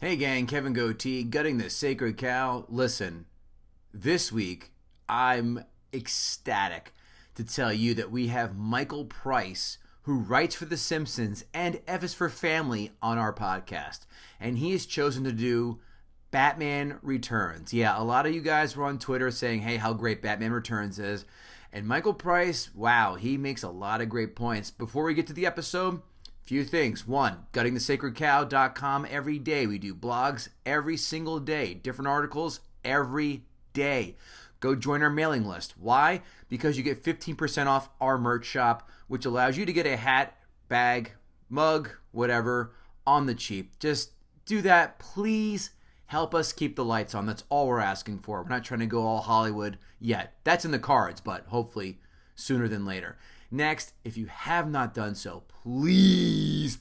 Hey gang, Kevin Goatee, gutting the sacred cow. Listen, this week I'm ecstatic to tell you that we have Michael Price, who writes for The Simpsons and F is for Family on our podcast. And he has chosen to do Batman Returns. Yeah, a lot of you guys were on Twitter saying, hey, how great Batman Returns is. And Michael Price, wow, he makes a lot of great points. Before we get to the episode, few things. One, guttingthesacredcow.com every day. We do blogs every single day. Different articles every day. Go join our mailing list. Why? Because you get 15% off our merch shop, which allows you to get a hat, bag, mug, whatever, on the cheap. Just do that. Please help us keep the lights on. That's all we're asking for. We're not trying to go all Hollywood yet. That's in the cards, but hopefully sooner than later. Next, if you have not done so, please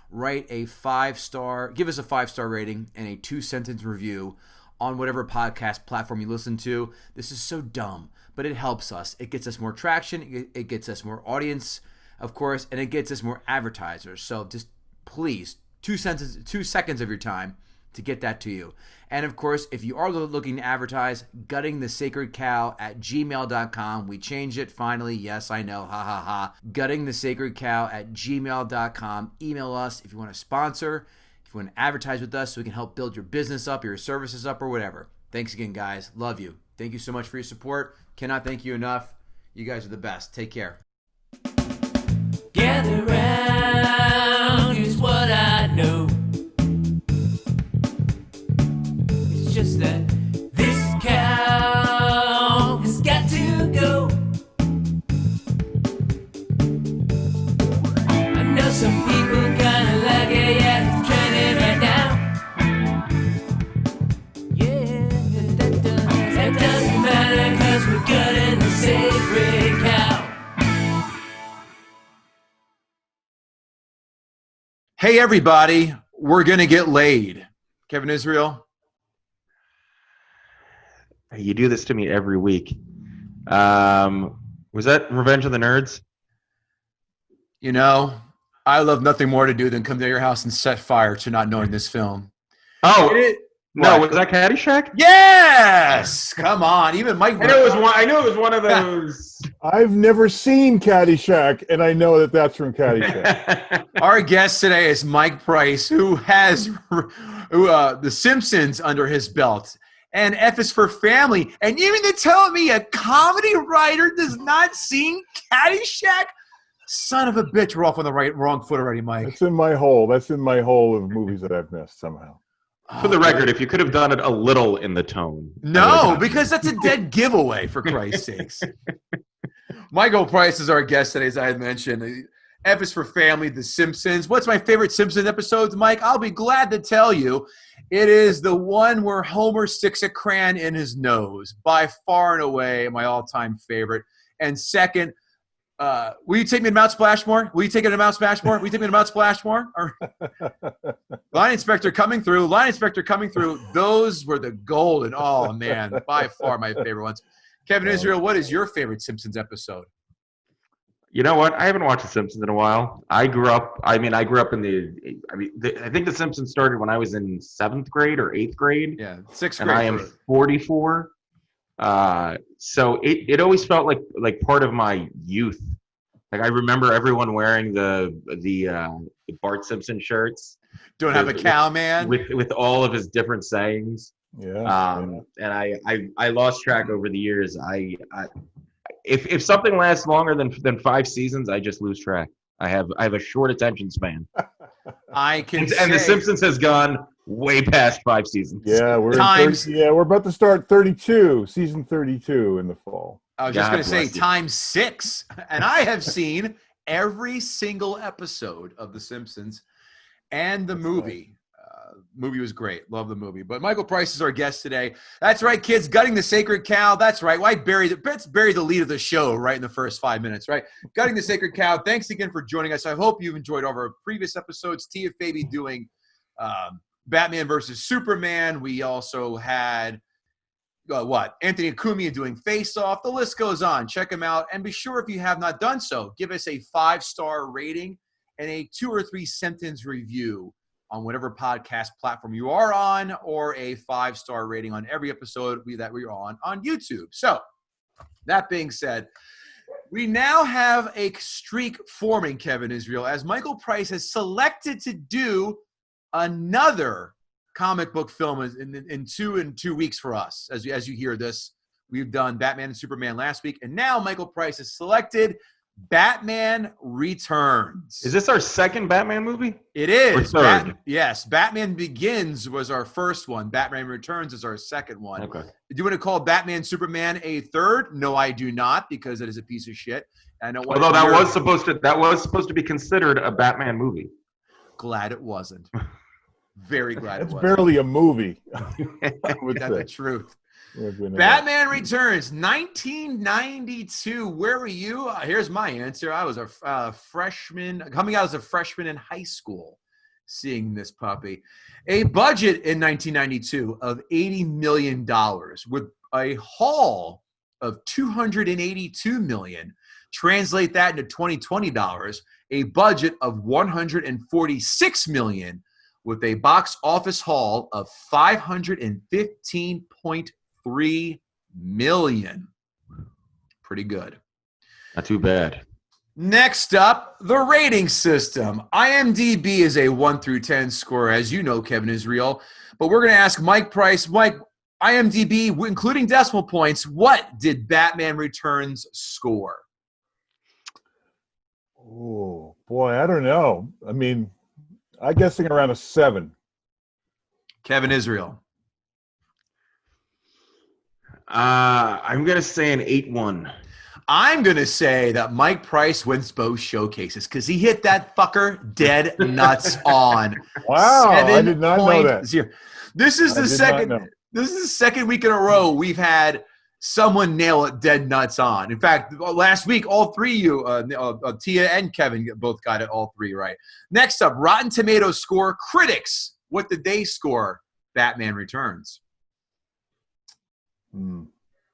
write a 5-star, give us a 5-star rating and a 2-sentence review on whatever podcast platform you listen to. This is so dumb, but it helps us. It gets us more traction. It gets us more audience, of course, and it gets us more advertisers. So just please, 2 seconds of your time to get that to you. And of course, if you are looking to advertise, guttingthesacredcow@gmail.com. We changed it finally. Yes, I know. Ha ha ha. Guttingthesacredcow@gmail.com. Email us if you want to sponsor, if you want to advertise with us so we can help build your business up, your services up, or whatever. Thanks again, guys. Love you. Thank you so much for your support. Cannot thank you enough. You guys are the best. Take care. Gather round, here's what I know. Just that this cow has got to go. I know some people kinda like it, yeah, it's trending right now. Yeah, that doesn't matter, cause we're gutting the sacred cow. Hey, everybody. We're going to get laid. Kevin Israel. You do this to me every week. Was that Revenge of the Nerds? You know, I love nothing more to do than come to your house and set fire to not knowing this film. Oh, no, What? was that Caddyshack? Yes! Come on. Even Mike. I know it was one of those. I've never seen Caddyshack, and I know that that's from Caddyshack. Our guest today is Mike Price, who has The Simpsons under his belt. And F is for Family. And even to tell me a comedy writer does not sing Caddyshack? Son of a bitch, we're off on the wrong foot already, Mike. That's in my hole. That's in my hole of movies that I've missed somehow. For the record, if you could have done it a little in the tone. No, because that's a dead giveaway, for Christ's sakes. Michael Price is our guest today, as I had mentioned. F is for Family, The Simpsons. What's my favorite Simpsons episodes, Mike? I'll be glad to tell you. It is the one where Homer sticks a crayon in his nose. By far and away, my all-time favorite. And second, will you take me to Mount Splashmore? Will you take me to Mount Splashmore? Will you take me to Mount Splashmore? Or Line Inspector coming through. Those were the golden. Oh, man. By far my favorite ones. Kevin Israel, what is your favorite Simpsons episode? You know what? I haven't watched The Simpsons in a while. I grew up in I think The Simpsons started when I was in 7th grade or 8th grade. Yeah, 6th grade. And I am 44. So it always felt like part of my youth. Like I remember everyone wearing the Bart Simpson shirts. Don't have a cow, man. With all of his different sayings. Yeah. And I lost track over the years. If something lasts longer than 5 seasons, I just lose track. I have a short attention span. And The Simpsons has gone way past 5 seasons. Yeah, we're about to start season 32 in the fall. I was just going to say times 6, and I have seen every single episode of The Simpsons and the movie. Movie was great. Love the movie. But Michael Price is our guest today. That's right, kids. Gutting the sacred cow. That's right. Let's bury the lead of the show right in the first 5 minutes, right? Gutting the sacred cow. Thanks again for joining us. I hope you've enjoyed all of our previous episodes. Tia Fabi doing Batman versus Superman. We also had Anthony Acumia doing Face Off. The list goes on. Check them out. And be sure, if you have not done so, give us a 5-star rating and a 2 or 3 sentence review on whatever podcast platform you are on, or a 5-star rating on every episode that we're on YouTube. So that being said, we now have a streak forming, Kevin Israel, as Michael Price has selected to do another comic book film in 2 weeks for us. As you hear this, we've done Batman and Superman last week, and now Michael Price has selected Batman Returns. Is this our second Batman movie? It is. Or third? Yes. Batman Begins was our first one. Batman Returns is our second one. Okay. Do you want to call Batman Superman a third? No, I do not, because it is a piece of shit. I know. Although that was supposed to be considered a Batman movie. Glad it wasn't. Very glad it It's wasn't. barely a movie. I would That's say. the truth. Batman Batman Returns, 1992. Where were you? Here's my answer. I was a freshman, coming out as a freshman in high school, seeing this puppy. A budget in 1992 of $80 million with a haul of $282 million. Translate that into 2020 dollars, a budget of $146 million with a box office haul of $515.3 million. Pretty good. Not too bad. Next up, the rating system. IMDb is a 1 through 10 score, as you know, Kevin Israel. But we're going to ask Mike Price. Mike, IMDb, including decimal points, what did Batman Returns score? Oh, boy, I don't know. I mean, I'm guessing around a 7. Kevin Israel. I'm going to say an 8-1. I'm going to say that Mike Price wins both showcases because he hit that fucker dead nuts on. Wow, I did not know that. 0. This is the second week in a row we've had someone nail it dead nuts on. In fact, last week, all three of you, Tia and Kevin, both got it all three right. Next up, Rotten Tomatoes score. Critics, what did they score Batman Returns? I'm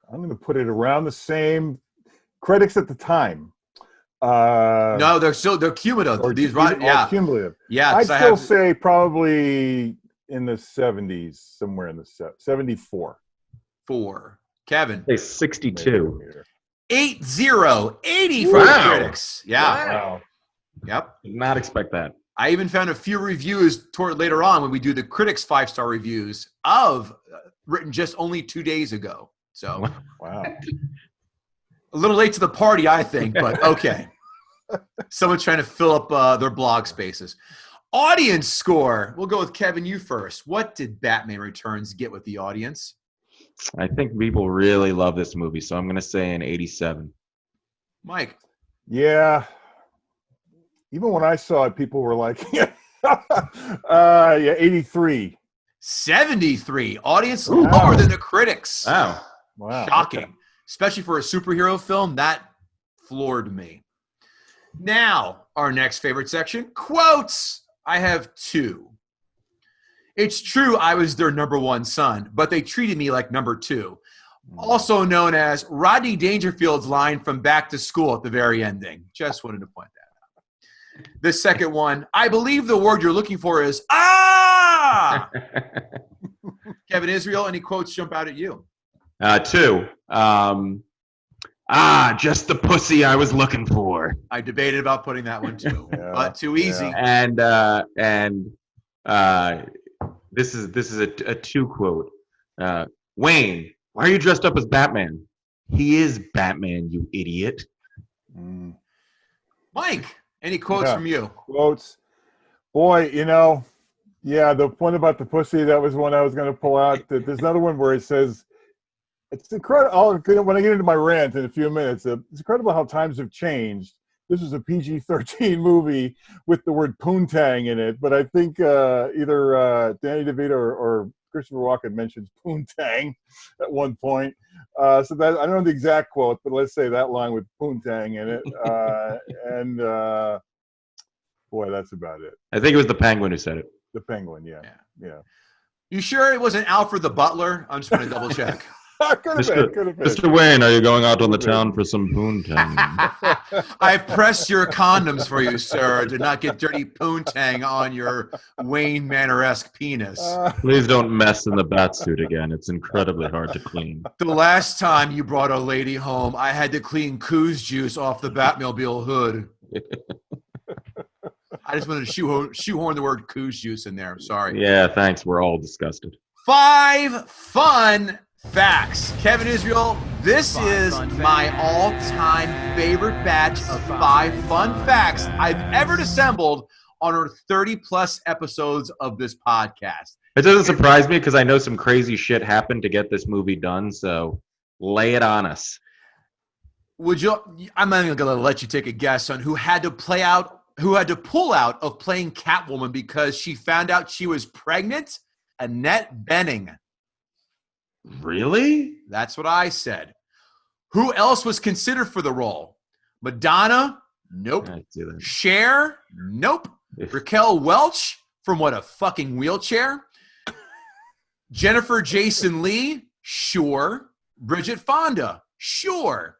going to put it around the same. Critics at the time. No, they're cumulative. These cumulative. Yeah, I'd still say probably in the 70s, somewhere in the 74. 4. Kevin. Say 62. 80 for the critics. Yeah. Wow. Yep. Did not expect that. I even found a few reviews later on when we do the critics 5-star reviews of written just only 2 days ago. So Wow. a little late to the party, I think, but okay. Someone's trying to fill up their blog spaces. Audience score. We'll go with Kevin, you first. What did Batman Returns get with the audience? I think people really love this movie, so I'm going to say an 87. Mike. Yeah. Even when I saw it, people were like, 83. 73. Audience lower than the critics. Wow. Shocking. Okay. Especially for a superhero film, that floored me. Now, our next favorite section, quotes. I have 2. It's true I was their number 1 son, but they treated me like number 2. Also known as Rodney Dangerfield's line from Back to School at the very ending. Just wanted to point that out. The second one, I believe the word you're looking for is, ah! Kevin Israel, any quotes jump out at you? 2. Just the pussy I was looking for. I debated about putting that one too, but too easy. And this is a 2 quote. Wayne, why are you dressed up as Batman? He is Batman, you idiot. Mike, any quotes from you? Quotes. Boy, the one about the pussy, that was one I was going to pull out. There's another one where it says, it's incredible. When I get into my rant in a few minutes, it's incredible how times have changed. This is a PG-13 movie with the word poontang in it, but I think either Danny DeVito or Christopher Walken mentions poontang at one point. So that I don't know the exact quote, but let's say that line with poontang in it. Boy, that's about it. I think it was the Penguin who said it. The Penguin, yeah. You sure it wasn't Alfred the Butler? I'm just going to double check. Could have been. Mr. Wayne, are you going out on the town for some poontang? I've pressed your condoms for you, sir. Do not get dirty poontang on your Wayne Manor-esque penis. Please don't mess in the bat suit again. It's incredibly hard to clean. The last time you brought a lady home, I had to clean Coos juice off the Batmobile hood. I just wanted to shoehorn the word Coos juice in there. Sorry. Yeah, thanks. We're all disgusted. 5 fun facts. Kevin Israel, this is my all-time favorite batch of 5 fun facts I've ever assembled on our 30-plus episodes of this podcast. It doesn't surprise me because I know some crazy shit happened to get this movie done, so lay it on us. I'm not even going to let you take a guess on who had to pull out of playing Catwoman because she found out she was pregnant? Annette Bening. Really? That's what I said. Who else was considered for the role? Madonna? Nope. Cher? Nope. Raquel Welch? From what, a fucking wheelchair? Jennifer Jason Leigh? Sure. Bridget Fonda? Sure.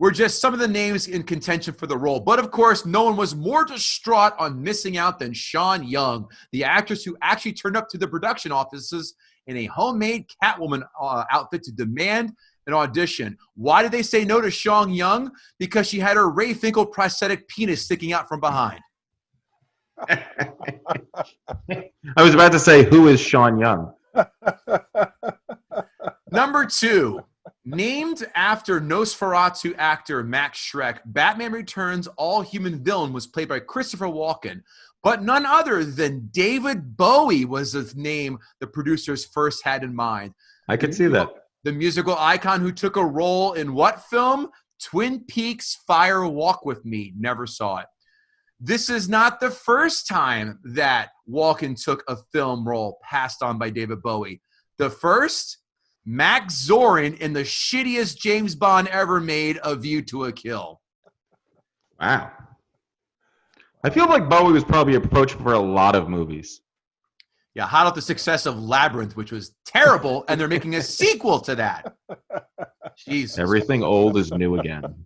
Were just some of the names in contention for the role. But of course, no one was more distraught on missing out than Sean Young, the actress who actually turned up to the production offices in a homemade Catwoman outfit to demand an audition. Why did they say no to Sean Young? Because she had her Ray Finkel prosthetic penis sticking out from behind. I was about to say, who is Sean Young? Number 2. Named after Nosferatu actor Max Schreck, Batman Returns' all-human villain was played by Christopher Walken, but none other than David Bowie was the name the producers first had in mind. I could see that. The musical icon who took a role in what film? Twin Peaks Fire Walk With Me. Never saw it. This is not the first time that Walken took a film role passed on by David Bowie. The first? Max Zorin in the shittiest James Bond ever made, A View to a Kill. Wow. I feel like Bowie was probably approached for a lot of movies. Yeah, hot off the success of Labyrinth, which was terrible, and they're making a sequel to that. Jesus. Everything old is new again.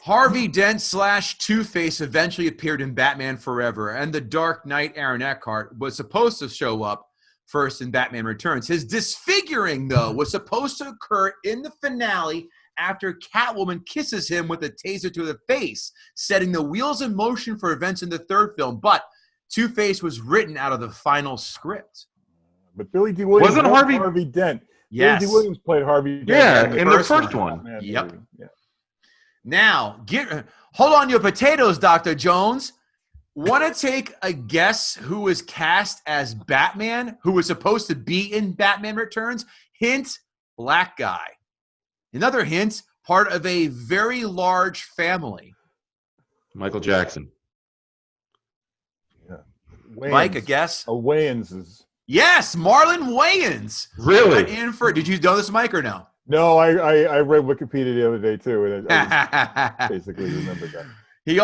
Harvey Dent / Two-Face eventually appeared in Batman Forever, and The Dark Knight Aaron Eckhart was supposed to show up first in Batman Returns. His disfiguring, though, was supposed to occur in the finale after Catwoman kisses him with a taser to the face, setting the wheels in motion for events in the third film. But Two-Face was written out of the final script. But Billy D. Williams wasn't Harvey Dent. Yes. Billy D. Williams played Harvey Dent. Yeah, in the first one. Yep. Yeah. Now, hold on your potatoes, Dr. Jones. Want to take a guess who was cast as Batman, who was supposed to be in Batman Returns? Hint, black guy. Another hint, part of a very large family. Michael Jackson. Yeah. Mike, a guess? Wayans is. Yes, Marlon Wayans. Really? Did you know this, Mike, or no? No, I read Wikipedia the other day, too, and I basically remembered that. He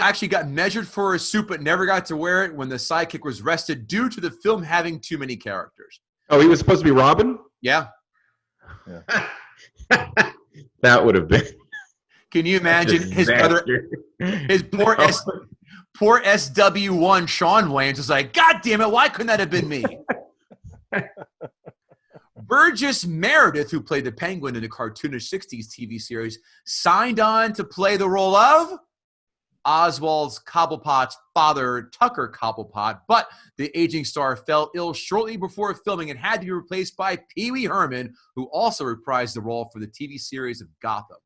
actually got measured for a suit but never got to wear it when the sidekick was arrested due to the film having too many characters. Oh, he was supposed to be Robin? Yeah. That would have been. Can you imagine his brother, his poor SW1 Sean Wayans was like, God damn it, why couldn't that have been me? Burgess Meredith, who played the Penguin in the cartoonish 60s TV series, signed on to play the role of Oswald's Cobblepot's father, Tucker Cobblepot, but the aging star fell ill shortly before filming and had to be replaced by Pee Wee Herman, who also reprised the role for the TV series of Gotham.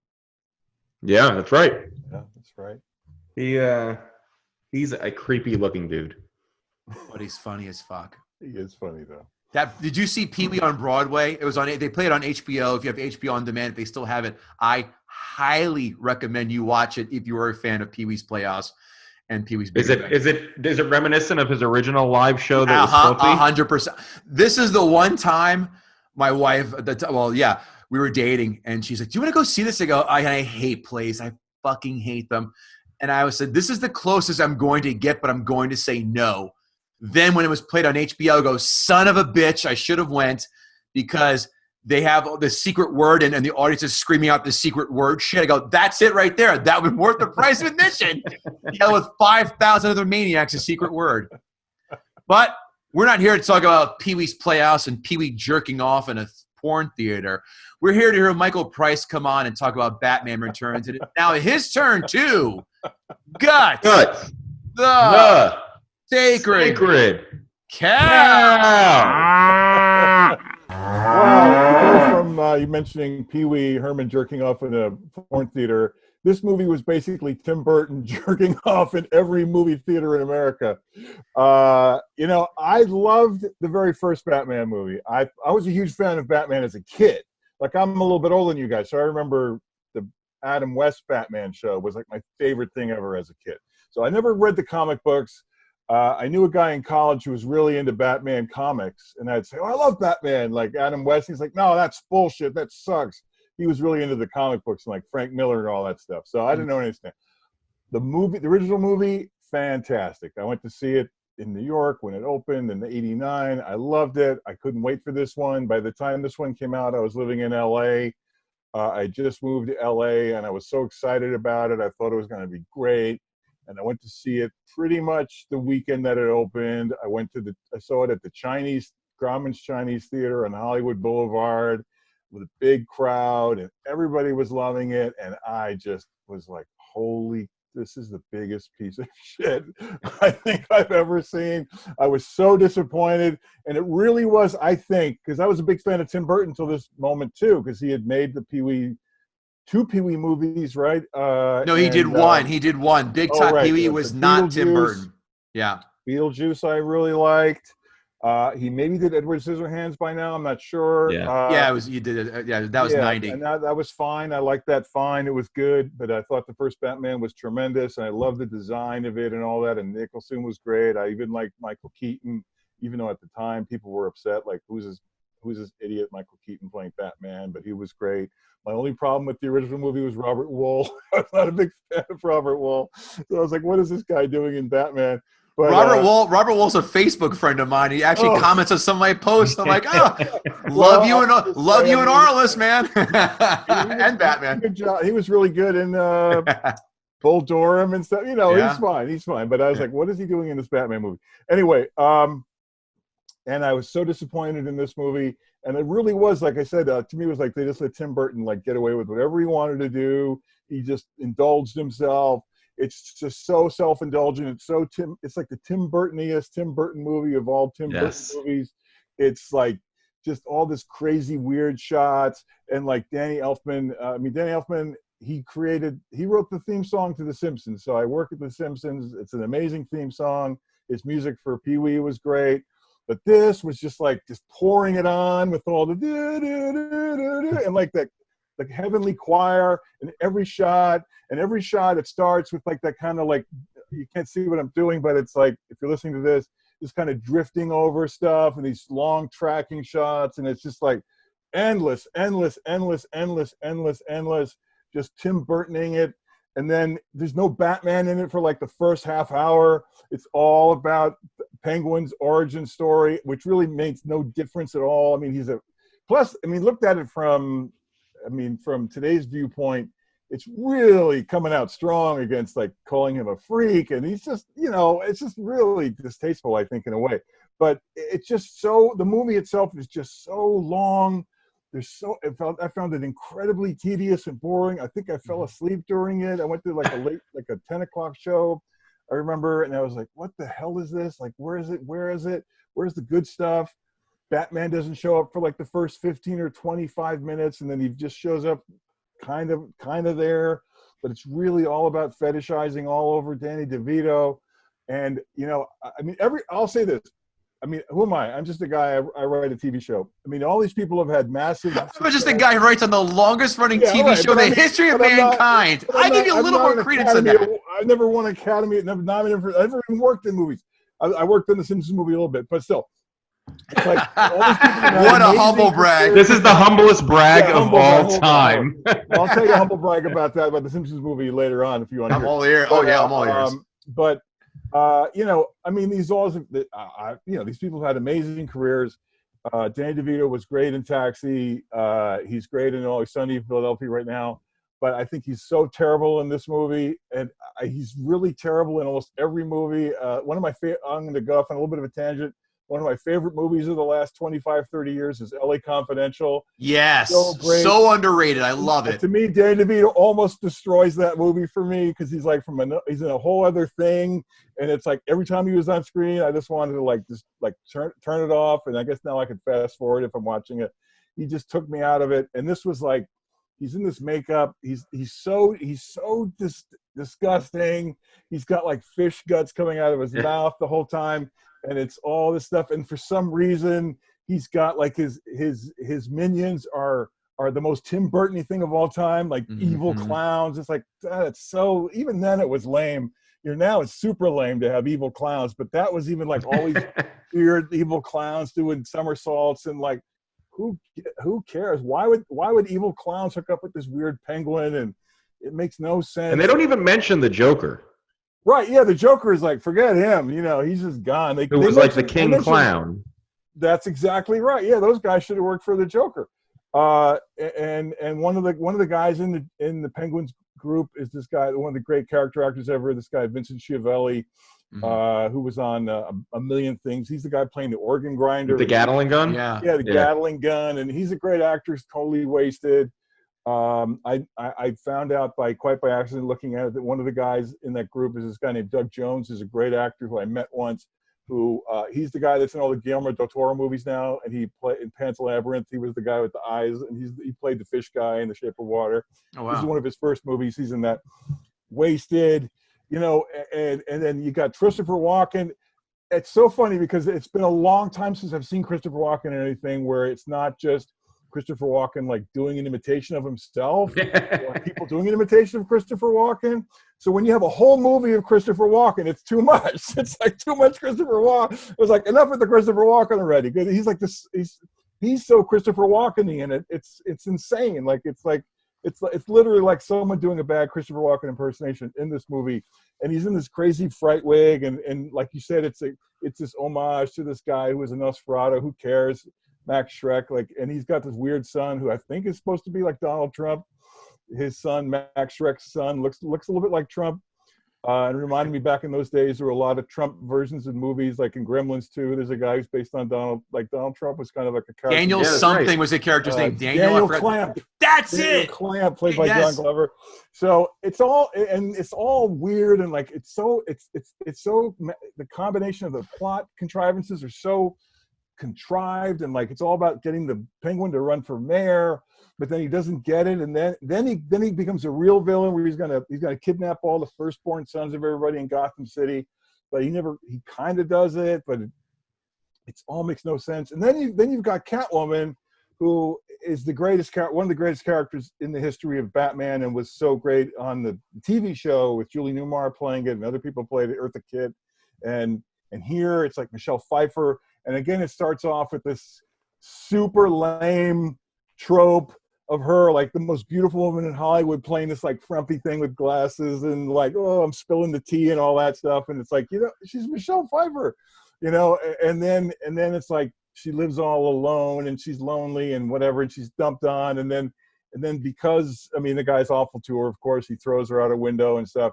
Yeah, that's right. Yeah, that's right. He's a creepy looking dude. But he's funny as fuck. He is funny, though. Did you see Pee Wee on Broadway? It was on. They play it on HBO. If you have HBO on demand, if they still have it, I highly recommend you watch it if you are a fan of Pee Wee's Playhouse and Pee Wee's. Is it reminiscent of his original live show that was filthy? 100%. This is the one time my wife. We were dating, and she's like, "Do you want to go see this?" I go, "I hate plays. I fucking hate them." And I said, "This is the closest I'm going to get, but I'm going to say no." Then when it was played on HBO, I go, son of a bitch, I should have went, because they have the secret word and the audience is screaming out the secret word shit. I go, that's it right there. That would be worth the price of admission. Yell with 5,000 other maniacs a secret word. But we're not here to talk about Pee-wee's Playhouse and Pee-wee jerking off in a porn theater. We're here to hear Michael Price come on and talk about Batman Returns. And now his turn to Guts. The Sacred Cow. Wow. From you mentioning Pee Wee Herman jerking off in a porn theater. This movie was basically Tim Burton jerking off in every movie theater in America. You know, I loved the very first Batman movie. I was a huge fan of Batman as a kid. Like, I'm a little bit older than you guys, so I remember the Adam West Batman show was like my favorite thing ever as a kid. So I never read the comic books. I knew a guy in college who was really into Batman comics, and I'd say, "Oh, I love Batman." Like Adam West, he's like, "No, that's bullshit. That sucks." He was really into the comic books and like Frank Miller and all that stuff. So I didn't know anything. The original movie, fantastic. I went to see it in New York when it opened in '89. I loved it. I couldn't wait for this one. By the time this one came out, I was living in LA. I just moved to LA, and I was so excited about it. I thought it was going to be great. And I went to see it pretty much the weekend that it opened. I saw it at the Grauman's Chinese Theater on Hollywood Boulevard with a big crowd, and everybody was loving it. And I just was like, holy, this is the biggest piece of shit I think I've ever seen. I was so disappointed. And it really was, I think, because I was a big fan of Tim Burton until this moment too, because he had made the two Pee-wee movies, right? No, he did one. He did one. Big Top right. Pee-wee was not Tim Burton. Yeah. Beetlejuice I really liked. He maybe did Edward Scissorhands by now. I'm not sure. Yeah, it was. He did it. Yeah, that was 90. And that was fine. I liked that fine. It was good. But I thought the first Batman was tremendous. And I loved the design of it and all that. And Nicholson was great. I even liked Michael Keaton, even though at the time people were upset, like, who's this idiot Michael Keaton playing Batman? But he was great. My only problem with the original movie was Robert Wuhl. I was not a big fan of Robert Wuhl. So I was like, what is this guy doing in Batman? But, Robert Wuhl's a Facebook friend of mine. He actually comments on some of my posts. I'm like, love you and Arliss, man, and Batman. Good job. He was really good in Bull Durham and stuff. You know, he's fine. But I was like, what is he doing in this Batman movie? Anyway, and I was so disappointed in this movie. And it really was, like I said, to me, it was like they just let Tim Burton like get away with whatever he wanted to do. He just indulged himself. It's just so self-indulgent. It's like the Tim Burton-iest Tim Burton movie of all Tim Burton movies. It's like just all this crazy weird shots. And like Danny Elfman, he wrote the theme song to The Simpsons. So I work at The Simpsons. It's an amazing theme song. His music for Pee-wee was great. But this was just like just pouring it on with all the and like that, like heavenly choir in every shot. And every shot it starts with like that kind of like, you can't see what I'm doing, but it's like, if you're listening to this, just kind of drifting over stuff and these long tracking shots. And it's just like endless, just Tim Burtoning it. And then there's no Batman in it for like the first half hour. It's all about Penguin's origin story, which really makes no difference at all. I mean, looked at it from today's viewpoint, it's really coming out strong against like calling him a freak. And he's just, it's just really distasteful, I think, in a way. But it's just the movie itself is just so long. I found it incredibly tedious and boring. I think I fell asleep during it. I went to like a 10 o'clock show, I remember, and I was like, what the hell is this? Like, where is it? Where's the good stuff? Batman doesn't show up for like the first 15 or 25 minutes, and then he just shows up kind of there. But it's really all about fetishizing all over Danny DeVito. And, I'll say this. I mean, who am I? I'm just a guy. I write a TV show. I mean, all these people have had massive. I'm just a guy who writes on the longest running TV show in the history of mankind. I give you a little more credence than that. I've never won an Academy. I've never even worked in movies. I worked in the Simpsons movie a little bit, but still. It's like, what a humble brag. This is the humblest brag of all time. I'll tell you a humble brag about the Simpsons movie later on if you want to hear. I'm all ears. Oh, yeah, I'm all ears. But these people have had amazing careers, Danny DeVito was great in Taxi. He's great in Always Sunny in Philadelphia right now. But I think he's so terrible in this movie, and he's really terrible in almost every movie. One of my I'm going to go off on a little bit of a tangent. One of my favorite movies of the last 25, 30 years is LA Confidential. Yes. So great. So underrated. I love it. To me, Danny DeVito almost destroys that movie for me because he's like he's in a whole other thing. And it's like every time he was on screen, I just wanted to just turn it off. And I guess now I can fast forward if I'm watching it. He just took me out of it. And this was like, he's in this makeup. He's so disgusting. He's got like fish guts coming out of his mouth the whole time. And it's all this stuff. And for some reason, he's got like his minions are the most Tim Burton-y thing of all time, like evil clowns. It's like, that's so, even then it was lame. Now it's super lame to have evil clowns, but that was even like all these weird evil clowns doing somersaults and like, who cares? Why would evil clowns hook up with this weird penguin? And it makes no sense. And they don't even mention the Joker. Right, yeah, the Joker is like, forget him. He's just gone. It was like the king clown. That's exactly right. Yeah, those guys should have worked for the Joker. And one of the guys in the Penguins group is this guy, one of the great character actors ever. This guy Vincent Schiavelli, who was on a million things. He's the guy playing the organ grinder. With the Gatling gun. Yeah, the Gatling gun, and he's a great actor. He's totally wasted. I found out quite by accident looking at it that one of the guys in that group is this guy named Doug Jones, who's a great actor who I met once. Who he's the guy that's in all the Guillermo del Toro movies now, and he played in Pan's Labyrinth. He was the guy with the eyes, and he played the fish guy in The Shape of Water. Oh, wow. This is one of his first movies. He's in that. Wasted, and then you got Christopher Walken. It's so funny because it's been a long time since I've seen Christopher Walken in anything where it's not just Christopher Walken like doing an imitation of himself or people doing an imitation of Christopher Walken. So when you have a whole movie of Christopher Walken, it's too much. It's like too much Christopher Walken. It was like enough with the Christopher Walken already. He's like this. He's so Christopher Walken-y in it. It's insane. It's literally like someone doing a bad Christopher Walken impersonation in this movie, and he's in this crazy fright wig, and like you said, it's this homage to this guy who was a Nosferatu. Who cares? Max Schreck, and he's got this weird son who I think is supposed to be like Donald Trump. His son, Max Schreck's son, looks a little bit like Trump. And it reminded me back in those days, there were a lot of Trump versions of movies, like in Gremlins 2. There's a guy who's based on Donald Trump was kind of like a character. Daniel something was the character's name. Daniel Clamp. That's Daniel it. Clamp, played by John Glover. So it's all weird and like it's so the combination of the plot contrivances are so contrived, and like it's all about getting the Penguin to run for mayor, but then he doesn't get it, and then he becomes a real villain where he's gonna kidnap all the firstborn sons of everybody in Gotham City, but he kind of does it, but it all makes no sense. And then you've got Catwoman, who is one of the greatest characters in the history of Batman, and was so great on the TV show with Julie Newmar playing it, and other people played it, Eartha Kitt, and here it's like Michelle Pfeiffer. And again, it starts off with this super lame trope of her, like the most beautiful woman in Hollywood, playing this like frumpy thing with glasses and like, oh, I'm spilling the tea and all that stuff. And it's like, she's Michelle Pfeiffer, and then it's like she lives all alone and she's lonely and whatever, and she's dumped on. And then because, the guy's awful to her, of course, he throws her out a window and stuff.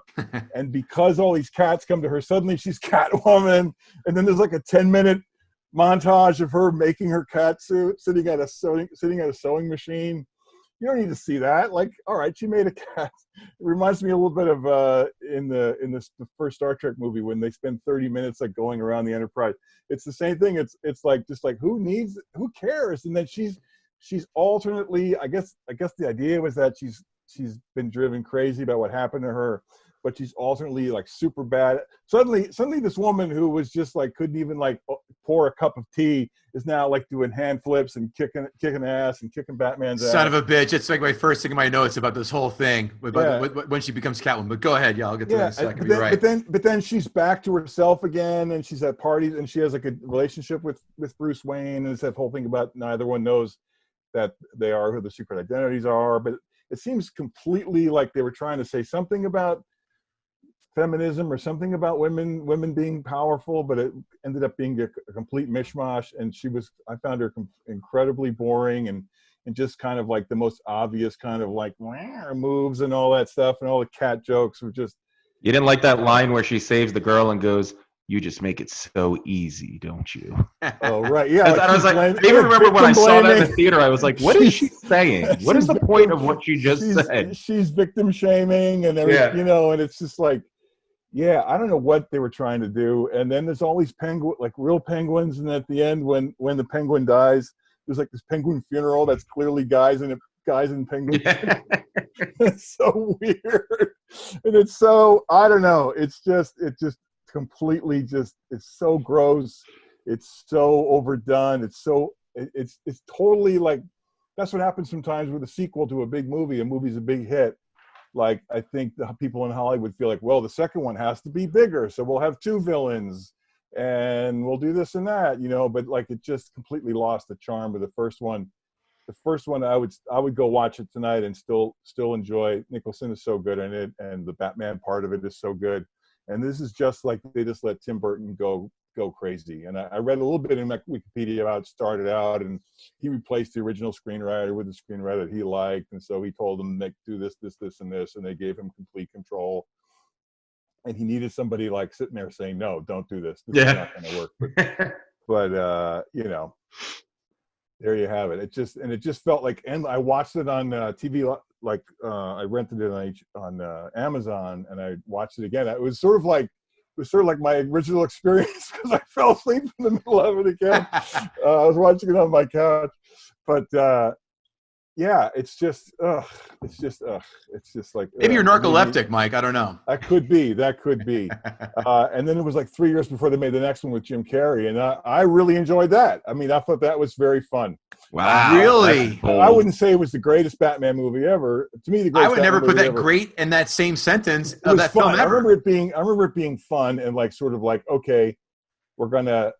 And because all these cats come to her, suddenly she's Catwoman. And then there's like a 10-minute montage of her making her cat suit, sitting at a sewing machine. You don't need to see that. Like, all right, she made a cat. It reminds me a little bit of in the first Star Trek movie when they spend 30 minutes like going around the Enterprise. It's the same thing. It's like just like who cares? And then she's alternately, I guess the idea was that she's been driven crazy about what happened to her, but she's alternately like super bad. Suddenly this woman who was just like couldn't even like pour a cup of tea is now like doing hand flips and kicking ass and kicking Batman's ass. Son of a bitch. It's like my first thing in my notes about this whole thing when she becomes Catwoman. But go ahead. Yeah, I'll get to that in a second. You're right. But then she's back to herself again, and she's at parties, and she has like a relationship with Bruce Wayne, and it's that whole thing about neither one knows that they are who the secret identities are. But it seems completely like they were trying to say something about feminism or something about women being powerful, but it ended up being a complete mishmash. And I found her incredibly boring and just kind of like the most obvious kind of like moves and all that stuff, and all the cat jokes were just. You didn't like that line where she saves the girl and goes, "You just make it so easy, don't you?" Oh, right. Yeah. I was like, I even remember when I saw that in the theater, I was like, what is she saying? What is the point of what she just said? She's victim shaming and everything, and it's just like, yeah, I don't know what they were trying to do. And then there's all these real penguins. And at the end, when the penguin dies, there's like this penguin funeral that's clearly guys in penguins. Yeah. It's so weird. And it's so, I don't know. It just completely it's so gross. It's so overdone. It's totally like, that's what happens sometimes with a sequel to a big movie. A movie's a big hit. Like, I think the people in Hollywood feel like, well, the second one has to be bigger, so we'll have 2 villains and we'll do this and that, but like it just completely lost the charm of the first one. The first one, I would go watch it tonight and still enjoy. Nicholson is so good in it, and the Batman part of it is so good. And this is just like they just let Tim Burton go crazy. And I read a little bit in Wikipedia about how it started out, and he replaced the original screenwriter with a screenwriter that he liked, and so he told them to do this, and this, and they gave him complete control. And he needed somebody like sitting there saying, "No, don't do this. This is not going to work." But there you have it. It just felt like, and I watched it on TV. Like I rented it on Amazon, and I watched it again. It was sort of like my original experience, because I fell asleep in the middle of it again. I was watching it on my couch, but yeah, it's just like, maybe you're narcoleptic, Mike. I don't know. That could be. And then it was like 3 years before they made the next one with Jim Carrey, and I really enjoyed that. I mean, I thought that was very fun. Wow, really? I wouldn't say it was the greatest Batman movie ever. To me, I would never put that great in that same sentence of that film ever. I remember it being fun and like sort of like, okay, we're gonna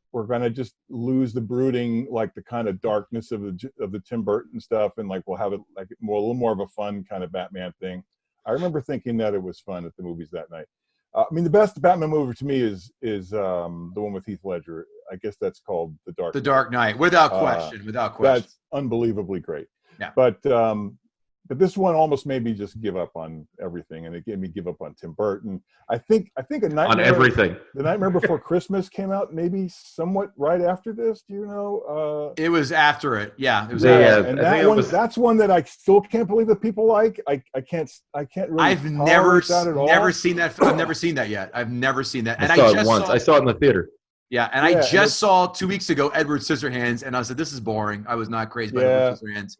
just lose the brooding, like the kind of darkness of the Tim Burton stuff, and like we'll have it like a little more of a fun kind of Batman thing. I remember thinking that it was fun at the movies that night. I mean, the best Batman movie to me is the one with Heath Ledger. I guess that's called The Dark Knight. Without question. That's unbelievably great. Yeah. But this one almost made me just give up on everything, and it made me give up on Tim Burton. I think A Nightmare on everything. The Nightmare Before Christmas came out maybe somewhat right after this. Do you know? It was after it. Yeah. It was. Yeah. And that's one that I still can't believe that people like. I can't really. I've never seen that. I've never seen that yet. I've never seen that. And I saw it once. I saw it in the theater. Yeah, and I just saw 2 weeks ago Edward Scissorhands, and I said, "This is boring." I was not crazy about Edward Scissorhands.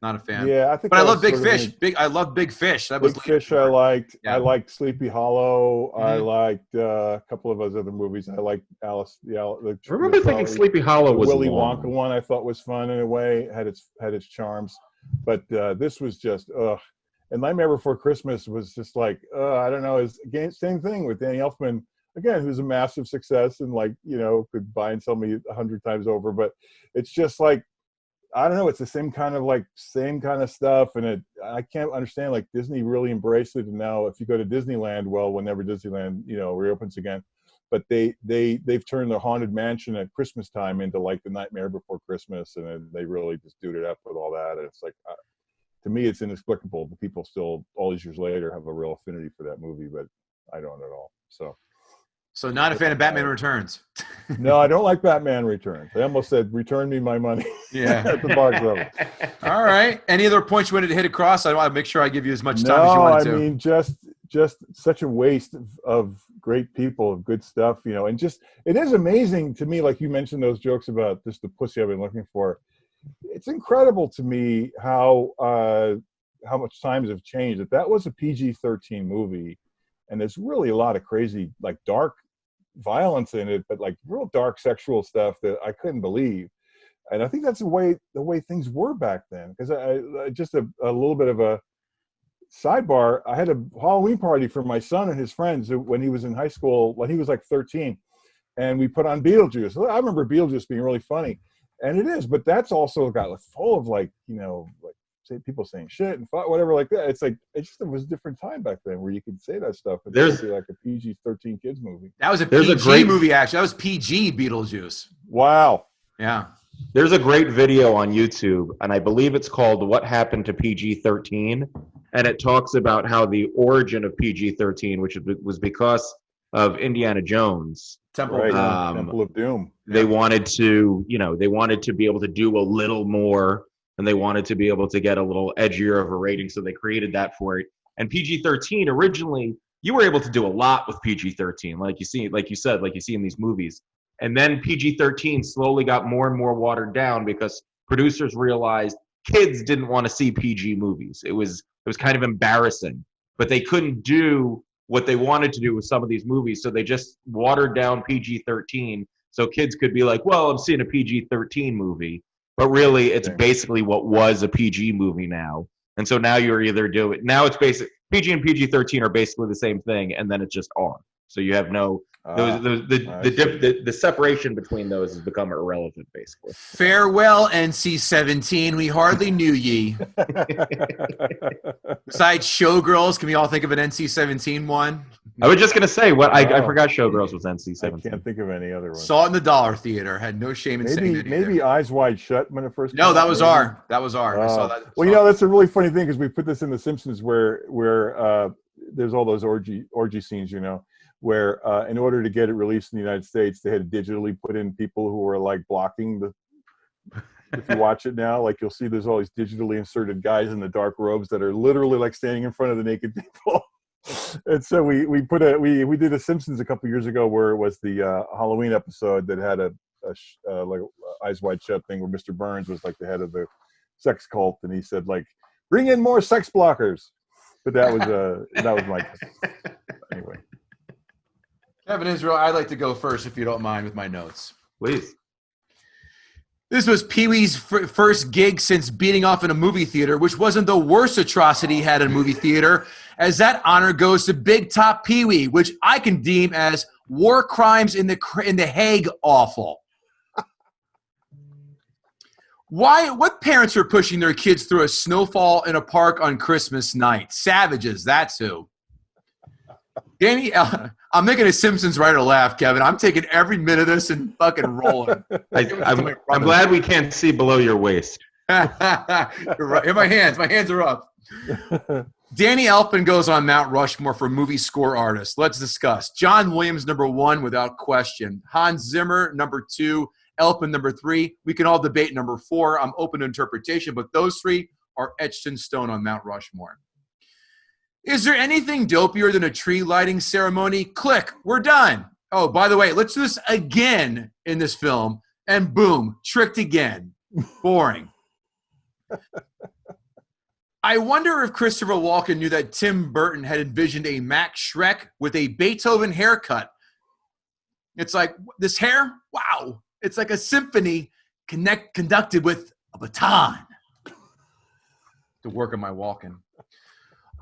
Not a fan. Yeah, I think. But I love Big Fish. I love Big Fish. Big Fish. I liked. Yeah. I liked Sleepy Hollow. Mm-hmm. I liked a couple of those other movies. I liked Alice. I remember thinking Sleepy Hollow was Willy Wonka one. I thought was fun in a way. Had its charms, but this was just ugh. And Nightmare Before Christmas was just like I don't know. It's again same thing with Danny Elfman. Again, who's a massive success and like could buy and sell me 100 times over, but it's just like I don't know. It's the same kind of stuff, and I can't understand. Like Disney really embraced it, and now if you go to Disneyland, well, whenever Disneyland reopens again, but they've turned the Haunted Mansion at Christmas time into like the Nightmare Before Christmas, and they really just duded it up with all that. And it's like to me, it's inexplicable. The people still all these years later have a real affinity for that movie, but I don't at all. So not a fan of Batman Returns. No, I don't like Batman Returns. I almost said, return me my money. Yeah. At the box office. All right. Any other points you wanted to hit across? I want to make sure I give you as much time as you wanted to. I mean, just such a waste of great people, of good stuff, and just, it is amazing to me, like you mentioned those jokes about just the pussy I've been looking for. It's incredible to me how much times have changed. That was a PG-13 movie. And there's really a lot of crazy, like dark violence in it, but like real dark sexual stuff that I couldn't believe. And I think that's the way things were back then. Because I just a little bit of a sidebar. I had a Halloween party for my son and his friends when he was in high school, when he was like 13, and we put on Beetlejuice. I remember Beetlejuice being really funny, and it is. But that's also got full of like people saying shit and whatever like that. It's like it was a different time back then where you could say that stuff. And There's be like a PG-13 kids movie. That was a PG movie, actually. That was PG Beetlejuice. Wow. Yeah. There's a great video on YouTube, and I believe it's called "What Happened to PG-13," and it talks about how the origin of PG-13, which was because of Indiana Jones. Temple of Doom. They wanted to, they wanted to be able to do a little more, and they wanted to be able to get a little edgier of a rating, so they created that for it. And PG-13 originally, you were able to do a lot with PG-13, like you see in these movies. And then PG-13 slowly got more and more watered down because producers realized kids didn't want to see PG movies. It was kind of embarrassing, but they couldn't do what they wanted to do with some of these movies, so they just watered down PG-13 so kids could be like, well, I'm seeing a PG-13 movie, but really it's basically what was a PG movie now. And so now you're either doing, now it's basic, PG and PG-13 are basically the same thing, and then it's just R. So you have no, the separation between those has become irrelevant, basically. Farewell, NC-17. We hardly knew ye. Besides Showgirls, can we all think of an NC-17 one? I was just going to say, I forgot Showgirls was NC-17. I can't think of any other one. Saw it in the Dollar Theater. Had no shame in saying that either. Maybe Eyes Wide Shut when it first came No, that out, was maybe. R. That was R. I saw that. Well, that's a really funny thing because we put this in The Simpsons where there's all those orgy scenes, where in order to get it released in the United States, they had to digitally put in people who were like blocking the. If you watch it now, like you'll see there's all these digitally inserted guys in the dark robes that are literally like standing in front of the naked people. And so we did a Simpsons a couple years ago where it was the Halloween episode that had a like Eyes Wide Shut thing where Mr. Burns was like the head of the sex cult, and he said like, bring in more sex blockers. But that was my anyway. Kevin Israel, I'd like to go first if you don't mind with my notes. Please. This was Pee-wee's first gig since beating off in a movie theater, which wasn't the worst atrocity he had in a movie theater, as that honor goes to Big Top Pee-wee, which I can deem as war crimes in the Hague awful. What parents are pushing their kids through a snowfall in a park on Christmas night? Savages, that's who. Danny, I'm making a Simpsons writer laugh, Kevin. I'm taking every minute of this and fucking rolling. I'm glad we can't see below your waist. You're right. Here, my hands are up. Danny Elfman goes on Mount Rushmore for movie score artists. Let's discuss. John Williams, number 1, without question. Hans Zimmer, number 2. Elfman, number 3. We can all debate number 4. I'm open to interpretation, but those 3 are etched in stone on Mount Rushmore. Is there anything dopier than a tree lighting ceremony? Click, we're done. Oh, by the way, let's do this again in this film. And boom, tricked again. Boring. I wonder if Christopher Walken knew that Tim Burton had envisioned a Max Schreck with a Beethoven haircut. It's like, this hair? Wow. It's like a symphony conducted with a baton. To work on my Walken.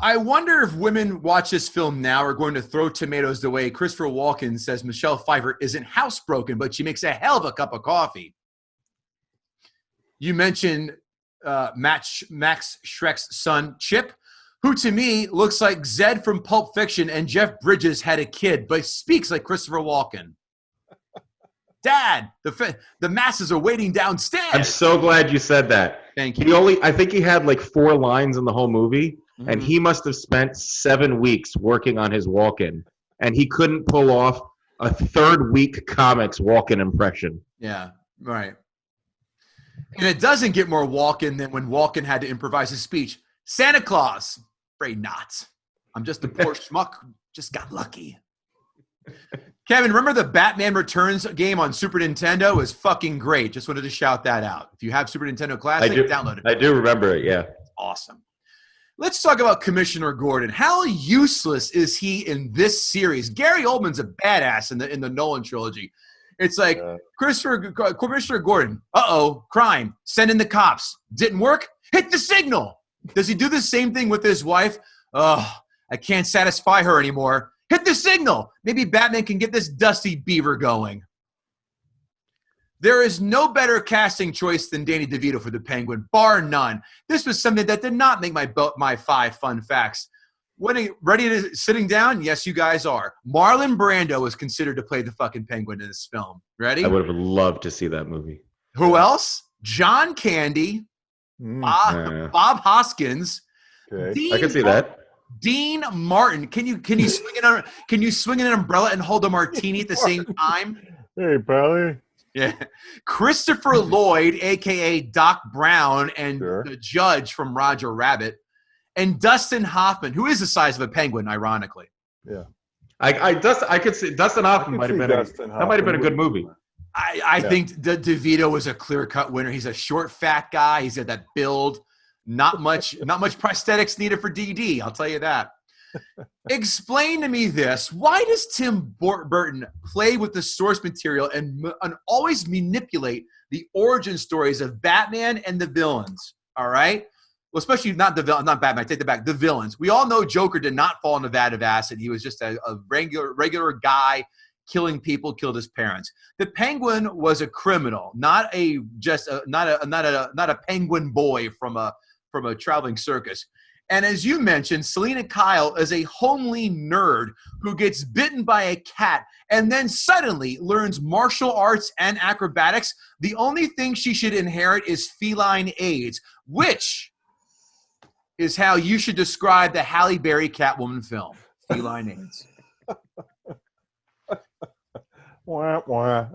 I wonder if women watch this film now are going to throw tomatoes the way Christopher Walken says Michelle Pfeiffer isn't housebroken, but she makes a hell of a cup of coffee. You mentioned Max Schreck's son, Chip, who to me looks like Zed from Pulp Fiction and Jeff Bridges had a kid, but speaks like Christopher Walken. Dad, the masses are waiting downstairs. I'm so glad you said that. Thank you. I think he had like 4 lines in the whole movie. Mm-hmm. And he must have spent 7 weeks working on his Walken, and he couldn't pull off a third week comics Walken impression. Yeah, right. And it doesn't get more Walken than when Walken had to improvise his speech. Santa Claus, afraid not. I'm just a poor schmuck who just got lucky. Kevin, remember the Batman Returns game on Super Nintendo? It was fucking great. Just wanted to shout that out. If you have Super Nintendo Classic, download it. I do remember it, yeah. Awesome. Let's talk about Commissioner Gordon. How useless is he in this series? Gary Oldman's a badass in the Nolan trilogy. It's like, Commissioner Gordon, crime, send in the cops. Didn't work? Hit the signal. Does he do the same thing with his wife? Oh, I can't satisfy her anymore. Hit the signal. Maybe Batman can get this Dusty Beaver going. There is no better casting choice than Danny DeVito for the Penguin, bar none. This was something that did not make my 5 fun facts. Sitting down? Yes, you guys are. Marlon Brando is considered to play the fucking Penguin in this film. Ready? I would have loved to see that movie. Who else? John Candy, Bob Hoskins. Okay. I can see that. Dean Martin. Can you swing an umbrella and hold a martini at the same time? Hey, Pally. Yeah. Christopher Lloyd, a.k.a. Doc Brown, and the judge from Roger Rabbit. And Dustin Hoffman, who is the size of a penguin, ironically. Yeah. I could see Dustin Hoffman might have been a good movie. I think DeVito was a clear-cut winner. He's a short, fat guy. He's got that build. Not much prosthetics needed for DD, I'll tell you that. Explain to me this. Why does Tim Burton play with the source material and always manipulate the origin stories of Batman and the villains? All right? Well, especially not Batman. I take that back. The villains. We all know Joker did not fall in a vat of acid. He was just a regular guy killing people, killed his parents. The Penguin was a criminal, not a penguin boy from a traveling circus. And as you mentioned, Selena Kyle is a homely nerd who gets bitten by a cat and then suddenly learns martial arts and acrobatics. The only thing she should inherit is feline AIDS, which is how you should describe the Halle Berry Catwoman film, feline AIDS. Wah, wah.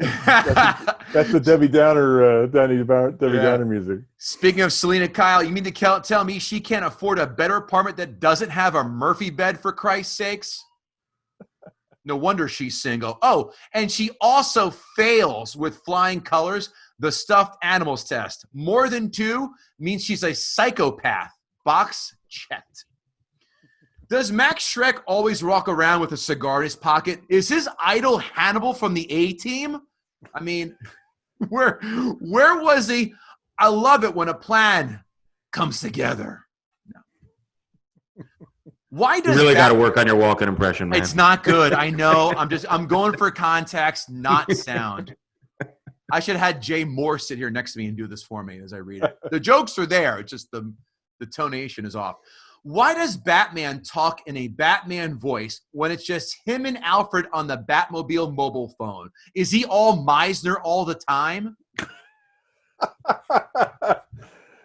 That's the Debbie Downer, Downer music. Speaking of Selena Kyle, you mean to tell me she can't afford a better apartment that doesn't have a Murphy bed, for Christ's sakes? No wonder she's single. Oh, and she also fails with flying colors the stuffed animals test. More than 2 means she's a psychopath. Box checked. Does Max Schreck always walk around with a cigar in his pocket? Is his idol Hannibal from the A-Team? I mean, where was he? I love it when a plan comes together. No. Why does you really got to work on your walking impression, man? It's not good. I know. I'm going for context, not sound. I should have had Jay Moore sit here next to me and do this for me as I read it. The jokes are there. It's just the tonation is off. Why does Batman talk in a Batman voice when it's just him and Alfred on the Batmobile mobile phone? Is he all Meisner all the time?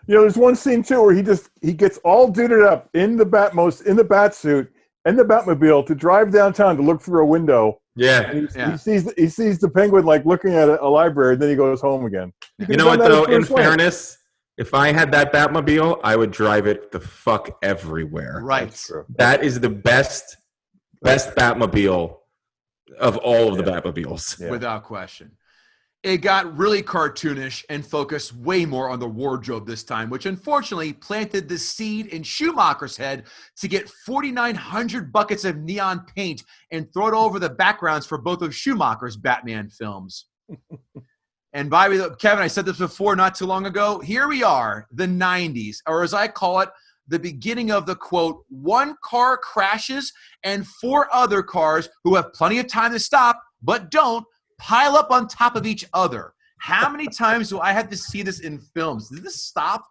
There's one scene too where he gets all duded up in the Batsuit and the Batmobile to drive downtown to look through a window. Yeah. He sees the Penguin like looking at a library, and then he goes home again. You know what though? In fairness, if I had that Batmobile, I would drive it the fuck everywhere. Right. That is the best Batmobile of all of the Batmobiles. Yeah. Without question. It got really cartoonish and focused way more on the wardrobe this time, which unfortunately planted the seed in Schumacher's head to get 4,900 buckets of neon paint and throw it over the backgrounds for both of Schumacher's Batman films. And by the way, Kevin, I said this before not too long ago. Here we are, the 90s, or as I call it, the beginning of the, quote, one car crashes and 4 other cars who have plenty of time to stop but don't pile up on top of each other. How many times do I have to see this in films? Did this stop?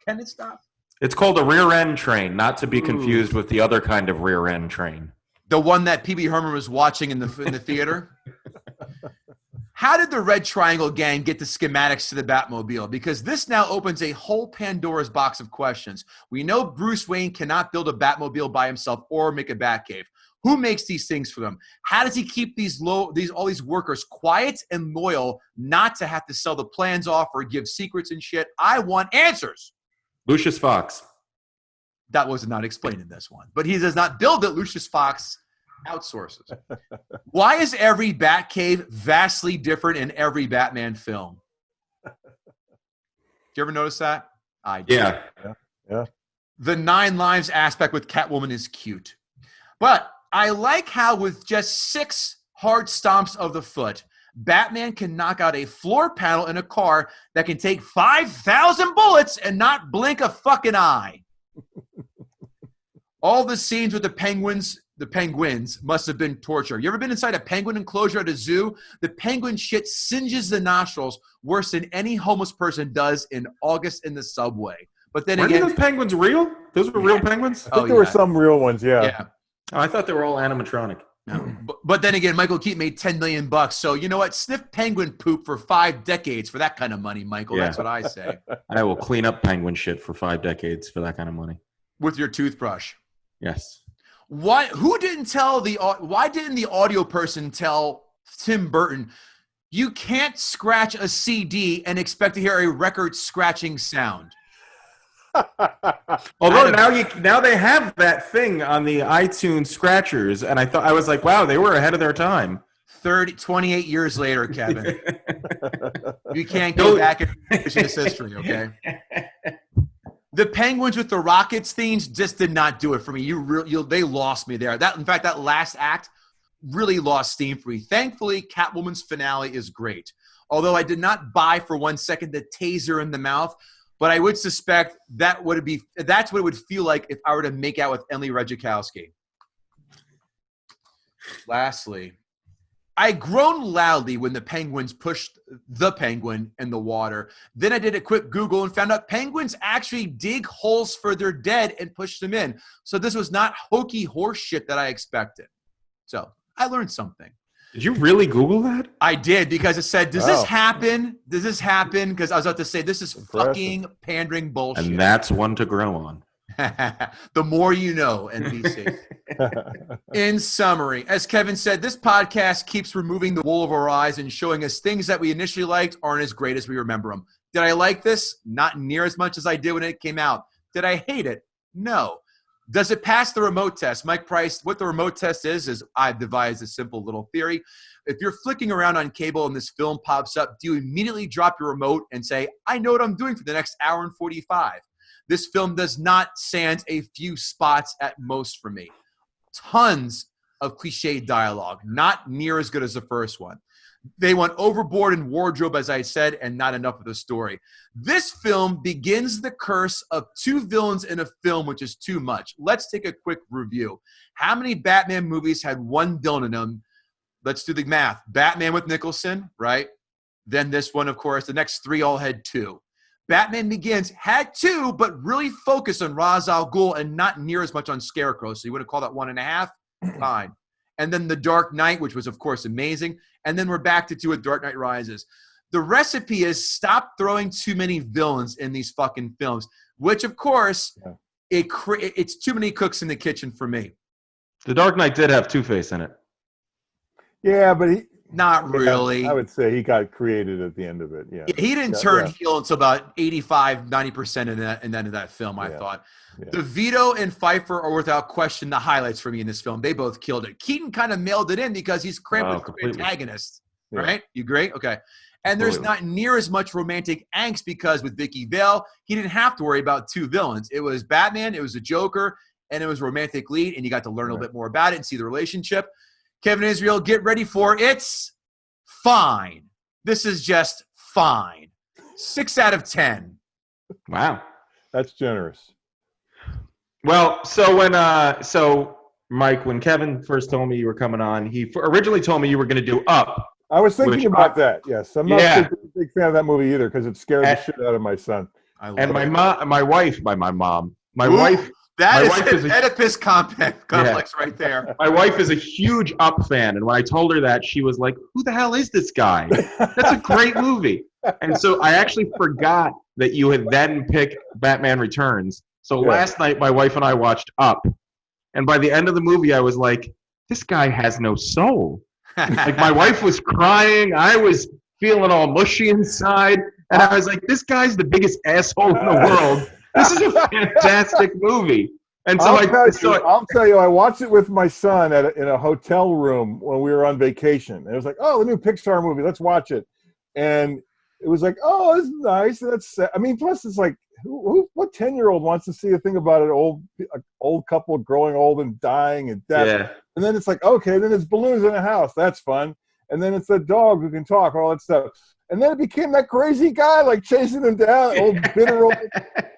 Can it stop? It's called a rear-end train, not to be confused with the other kind of rear-end train. The one that P.B. Herman was watching in the theater? How did the Red Triangle Gang get the schematics to the Batmobile? Because this now opens a whole Pandora's box of questions. We know Bruce Wayne cannot build a Batmobile by himself or make a Batcave. Who makes these things for them? How does he keep all these workers quiet and loyal, not to have to sell the plans off or give secrets and shit? I want answers. Lucius Fox. That was not explained in this one. But he does not build it. Lucius Fox outsources. Why is every Batcave vastly different in every Batman film? Did you ever notice that? I did. Yeah. The 9 lives aspect with Catwoman is cute. But I like how with just 6 hard stomps of the foot, Batman can knock out a floor panel in a car that can take 5,000 bullets and not blink a fucking eye. All the scenes with the the penguins must have been torture. You ever been inside a penguin enclosure at a zoo? The penguin shit singes the nostrils worse than any homeless person does in August in the subway. But then Weren't again, those penguins real? Those were real penguins? I think there were some real ones, yeah. Yeah. Oh, I thought they were all animatronic. No. But then again, Michael Keaton made $10 million. So you know what? Sniff penguin poop for 5 decades for that kind of money, Michael. Yeah. That's what I say. I will clean up penguin shit for 5 decades for that kind of money. With your toothbrush. Yes. Why didn't the audio person tell Tim Burton, you can't scratch a CD and expect to hear a record scratching sound? Although now they have that thing on the iTunes scratchers, and I was like, wow, they were ahead of their time. 28 years later, Kevin. You can't go back and revisionist history, okay? The Penguins with the Rockets themes just did not do it for me. They lost me there. In fact, that last act really lost steam for me. Thankfully, Catwoman's finale is great. Although I did not buy for 1 second the taser in the mouth, but I would suspect that's what it would feel like if I were to make out with Emily Ratajkowski. Lastly, I groaned loudly when the penguins pushed the penguin in the water. Then I did a quick Google and found out penguins actually dig holes for their dead and push them in. So this was not hokey horse shit that I expected. So I learned something. Did you really Google that? I did, because it said, does this happen? Does this happen? Because I was about to say, this is fucking pandering bullshit. And that's one to grow on. The more you know, NBC. In summary, as Kevin said, this podcast keeps removing the wool of our eyes and showing us things that we initially liked aren't as great as we remember them. Did I like this? Not near as much as I did when it came out. Did I hate it? No. Does it pass the remote test? Mike Price, what the remote test is I've devised a simple little theory. If you're flicking around on cable and this film pops up, do you immediately drop your remote and say, I know what I'm doing for the next hour and 45? This film does not sans a few spots at most for me. Tons of cliche dialogue, not near as good as the first one. They went overboard in wardrobe, as I said, and not enough of the story. This film begins the curse of 2 villains in a film, which is too much. Let's take a quick review. How many Batman movies had 1 villain in them? Let's do the math. Batman with Nicholson, right? Then this one, of course. The next 3 all had 2. Batman Begins had 2, but really focused on Ra's al Ghul and not near as much on Scarecrow. So you want to call that 1.5? Fine. And then The Dark Knight, which was, of course, amazing. And then we're back to 2 with Dark Knight Rises. The recipe is stop throwing too many villains in these fucking films, which, of course, it's too many cooks in the kitchen for me. The Dark Knight did have Two-Face in it. Yeah, but not really. I would say he got created at the end of it. Yeah, he didn't turn heel until about 85-90% in that film. I thought the Vito and Pfeiffer are without question the highlights for me in this film. They both killed it. Keaton kind of mailed it in because he's cramped with the antagonist. Right? You agree? Okay. And there's not near as much romantic angst because with Vicky Vale, he didn't have to worry about 2 villains. It was Batman, it was the Joker, and it was romantic lead, and you got to learn a little bit more about it and see the relationship. Kevin Israel, get ready for It's Fine. This is just fine. 6 out of 10. Wow. That's generous. Well, so Mike, when Kevin first told me you were coming on, he originally told me you were going to do Up. I was thinking about that. Yes, I'm not a big fan of that movie either because it scared the shit out of my son. My wife. That is an Oedipus complex right there. My wife is a huge Up fan, and when I told her that, she was like, who the hell is this guy? That's a great movie. And so I actually forgot that you had then picked Batman Returns. So last night, my wife and I watched Up, and by the end of the movie, I was like, this guy has no soul. Like, my wife was crying. I was feeling all mushy inside, and I was like, this guy's the biggest asshole in the world. This is a fantastic movie. And so I'll tell you, I watched it with my son in a hotel room when we were on vacation. And it was like, oh, the new Pixar movie, let's watch it. And it was like, oh, this is nice. That's, I mean, plus it's like, what 10-year-old wants to see a thing about an old couple growing old and dying and death? Yeah. And then it's like, okay, then it's balloons in a house. That's fun. And then it's a dog who can talk, all that stuff. And then it became that crazy guy, like chasing them down, old bitter old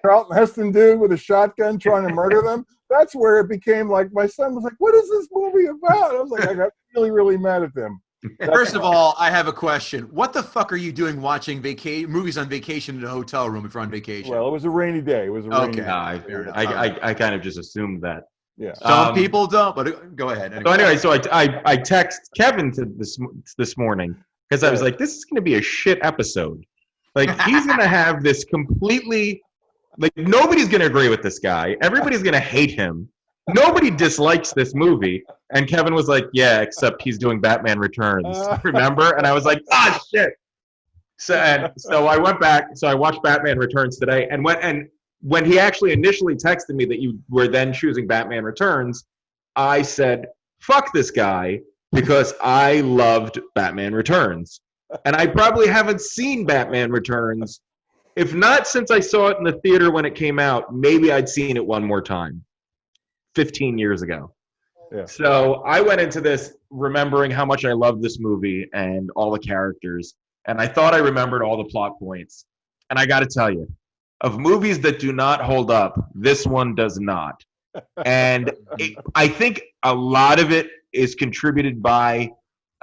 Charlton Heston dude with a shotgun trying to murder them. That's where it became like, my son was like, what is this movie about? I was like, I got really, really mad at them. First of all, I have a question. What the fuck are you doing watching movies on vacation in a hotel room if you're on vacation? Well, it was a rainy day. It was a rainy day. I kind of just assumed that. Yeah. Some people don't, but go ahead. So I text Kevin this morning because I was like, this is going to be a shit episode. Like, he's going to have this completely, like, nobody's going to agree with this guy. Everybody's going to hate him. Nobody dislikes this movie. And Kevin was like, yeah, except he's doing Batman Returns. Remember? And I was like, ah, shit. So I went back. So I watched Batman Returns today. And when he actually initially texted me that you were then choosing Batman Returns, I said, fuck this guy, because I loved Batman Returns. And I probably haven't seen Batman Returns. If not since I saw it in the theater when it came out, maybe I'd seen it one more time 15 years ago. Yeah. So I went into this remembering how much I loved this movie and all the characters. And I thought I remembered all the plot points. And I got to tell you, of movies that do not hold up, this one does not. And I think a lot of it is contributed by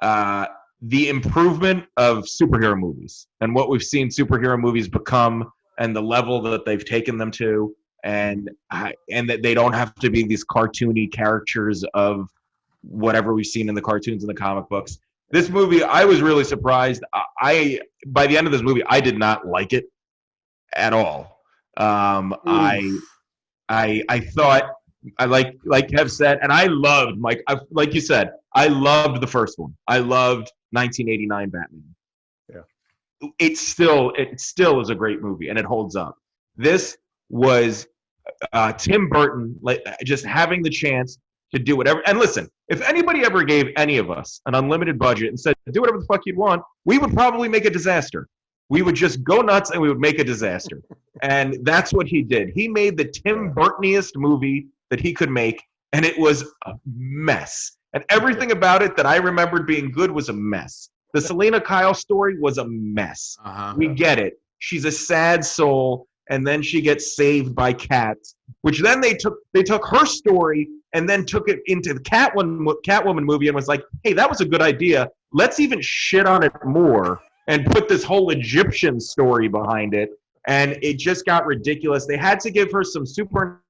the improvement of superhero movies and what we've seen superhero movies become and the level that they've taken them to, and that they don't have to be these cartoony characters of whatever we've seen in the cartoons and the comic books. This movie, I was really surprised. By the end of this movie, I did not like it at all. I thought, I like Kev said, and I loved Mike. Like you said, I loved the first one. I loved 1989 Batman. Yeah, it still is a great movie, and it holds up. This was Tim Burton, like, just having the chance to do whatever. And listen, if anybody ever gave any of us an unlimited budget and said, do whatever the fuck you want, we would probably make a disaster. We would just go nuts and we would make a disaster. And that's what he did. He made the Tim Burtoniest movie that he could make, and it was a mess. And everything about it that I remembered being good was a mess. The Selena Kyle story was a mess. We get it. She's a sad soul, and then she gets saved by cats, which then they took her story and then took it into the Catwoman movie and was like, hey, that was a good idea. Let's even shit on it more and put this whole Egyptian story behind it. And it just got ridiculous. They had to give her some supernatural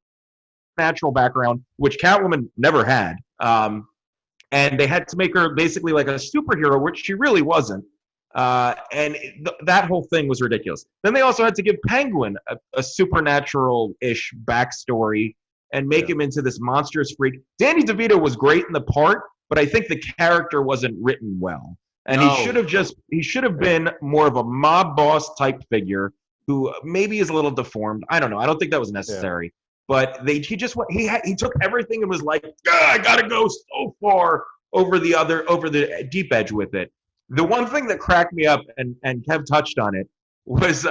background, which Catwoman never had. And they had to make her basically like a superhero, which she really wasn't. That whole thing was ridiculous. Then they also had to give Penguin a supernatural-ish backstory and make him into this monstrous freak. Danny DeVito was great in the part, but I think the character wasn't written well. And he should have been more of a mob boss type figure who maybe is a little deformed. I don't know. I don't think that was necessary. Yeah. But he took everything and was like, I gotta go so far over the deep edge with it. The one thing that cracked me up, and Kev touched on it, was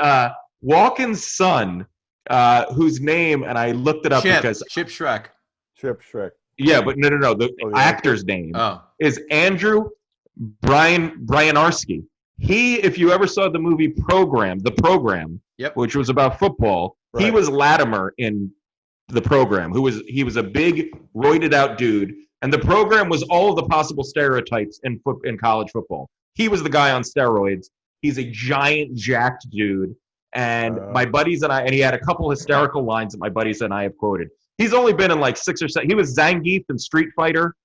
Walken's son, whose name, and I looked it up because Chip Shrek. Chip Shrek. Yeah, but no. The actor's name is Andrew Bryanarski. If you ever saw the movie The Program, which was about football, right. He was Latimer in The Program, he was a big, roided out dude, and The Program was all of the possible stereotypes in college football. He was the guy on steroids. He's a giant, jacked dude, and my buddies and he had a couple hysterical lines that my buddies and I have quoted. He's only been in like 6 or 7. He was Zangief in Street Fighter.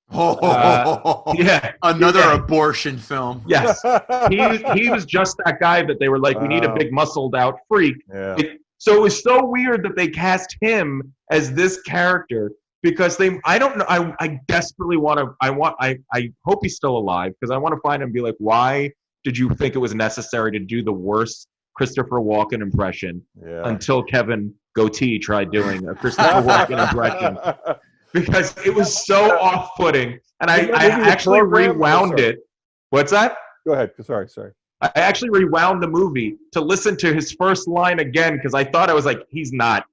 Another abortion film. Yes, he was just that guy that they were like, we need a big muscled out freak. Yeah. So it was so weird that they cast him as this character because I don't know. I desperately I hope he's still alive because I want to find him and be like, why did you think it was necessary to do the worst Christopher Walken impression until Kevin Goatee tried doing a Christopher Walken impression? Because it was so off-putting. And I actually rewound it. What's that? Go ahead. Sorry. I actually rewound the movie to listen to his first line again because I thought, I was like, he's not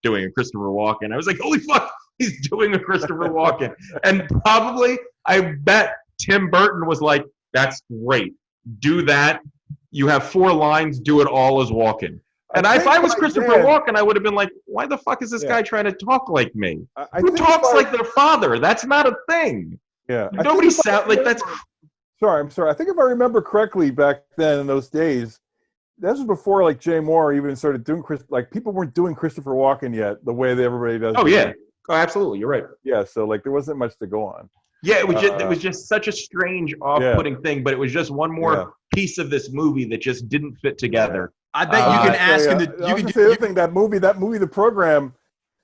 doing a Christopher Walken. I was like, holy fuck, he's doing a Christopher Walken. And probably, I bet Tim Burton was like, that's great. Do that. You have 4 lines. Do it all as Walken. And if I was Christopher Walken, I would have been like, why the fuck is this guy trying to talk like me? Who talks like their father? That's not a thing. Yeah. Nobody sounds like that's. I'm sorry. I think if I remember correctly, back then in those days, this was before like Jay Moore even started doing people weren't doing Christopher Walken yet the way that everybody does. Oh yeah, absolutely, you're right. Yeah, so like there wasn't much to go on. Yeah, it was just such a strange, off-putting thing, but it was just one more piece of this movie that just didn't fit together. I bet you can ask him to. You can say the thing that movie, the program,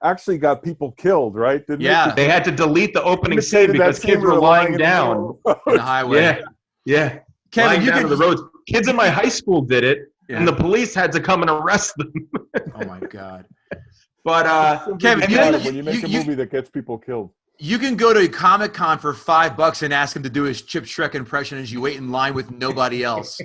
actually got people killed, right? Didn't it? They had to delete the opening scene because kids were lying down on the highway. Yeah. Kevin, lying down on the roads. Kids in my high school did it, and the police had to come and arrest them. Oh my god! But Kevin, when you make a movie that gets people killed, you can go to a Comic-Con for $5 and ask him to do his Chip Shrek impression as you wait in line with nobody else.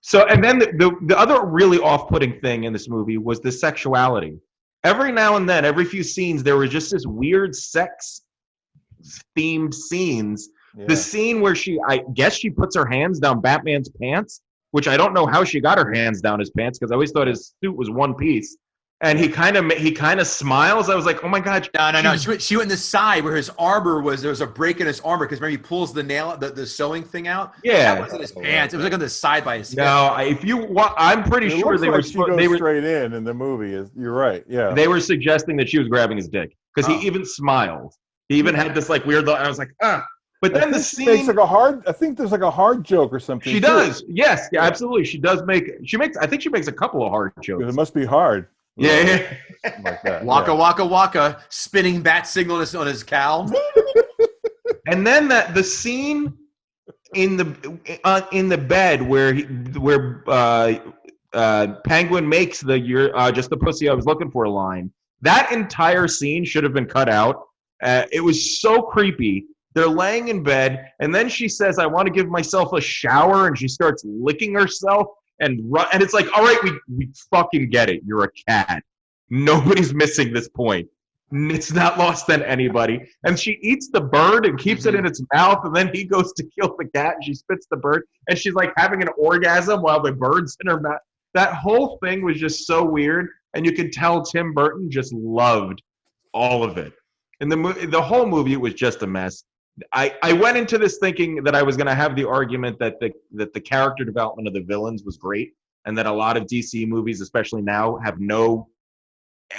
So, and then the other really off-putting thing in this movie was the sexuality. Every now and then, every few scenes, there was just this weird sex-themed scenes. Yeah. The scene where I guess she puts her hands down Batman's pants, which I don't know how she got her hands down his pants because I always thought his suit was one piece. And he kind of smiles. I was like, oh my god! No. She went in the side where his armor was. There was a break in his armor because remember he pulls the nail, the sewing thing out. Yeah, that wasn't his pants. It was like on the side by his. No, I'm pretty sure they were. They were straight in the movie. You're right. Yeah, they were suggesting that she was grabbing his dick because he even smiled. He even had this like weird. I was like, ah. But then the scene makes like I think there's like a hard joke or something. She does. Yes. Yeah. Absolutely. She does make. I think she makes a couple of hard jokes. It must be hard. Yeah. Like that. Waka, spinning bat signal on his cowl. And then the scene in the bed where Penguin makes the just the pussy I was looking for line. That entire scene should have been cut out. It was so creepy. They're laying in bed, and then she says, "I want to give myself a shower," and she starts licking herself. And it's like, all right, we fucking get it. You're a cat. Nobody's missing this point. It's not lost on anybody. And she eats the bird and keeps it in its mouth, and then he goes to kill the cat, and she spits the bird, and she's like having an orgasm while the bird's in her mouth. That whole thing was just so weird, and you could tell Tim Burton just loved all of it. And the whole movie was just a mess. I went into this thinking that I was going to have the argument that the character development of the villains was great, and that a lot of DC movies, especially now, have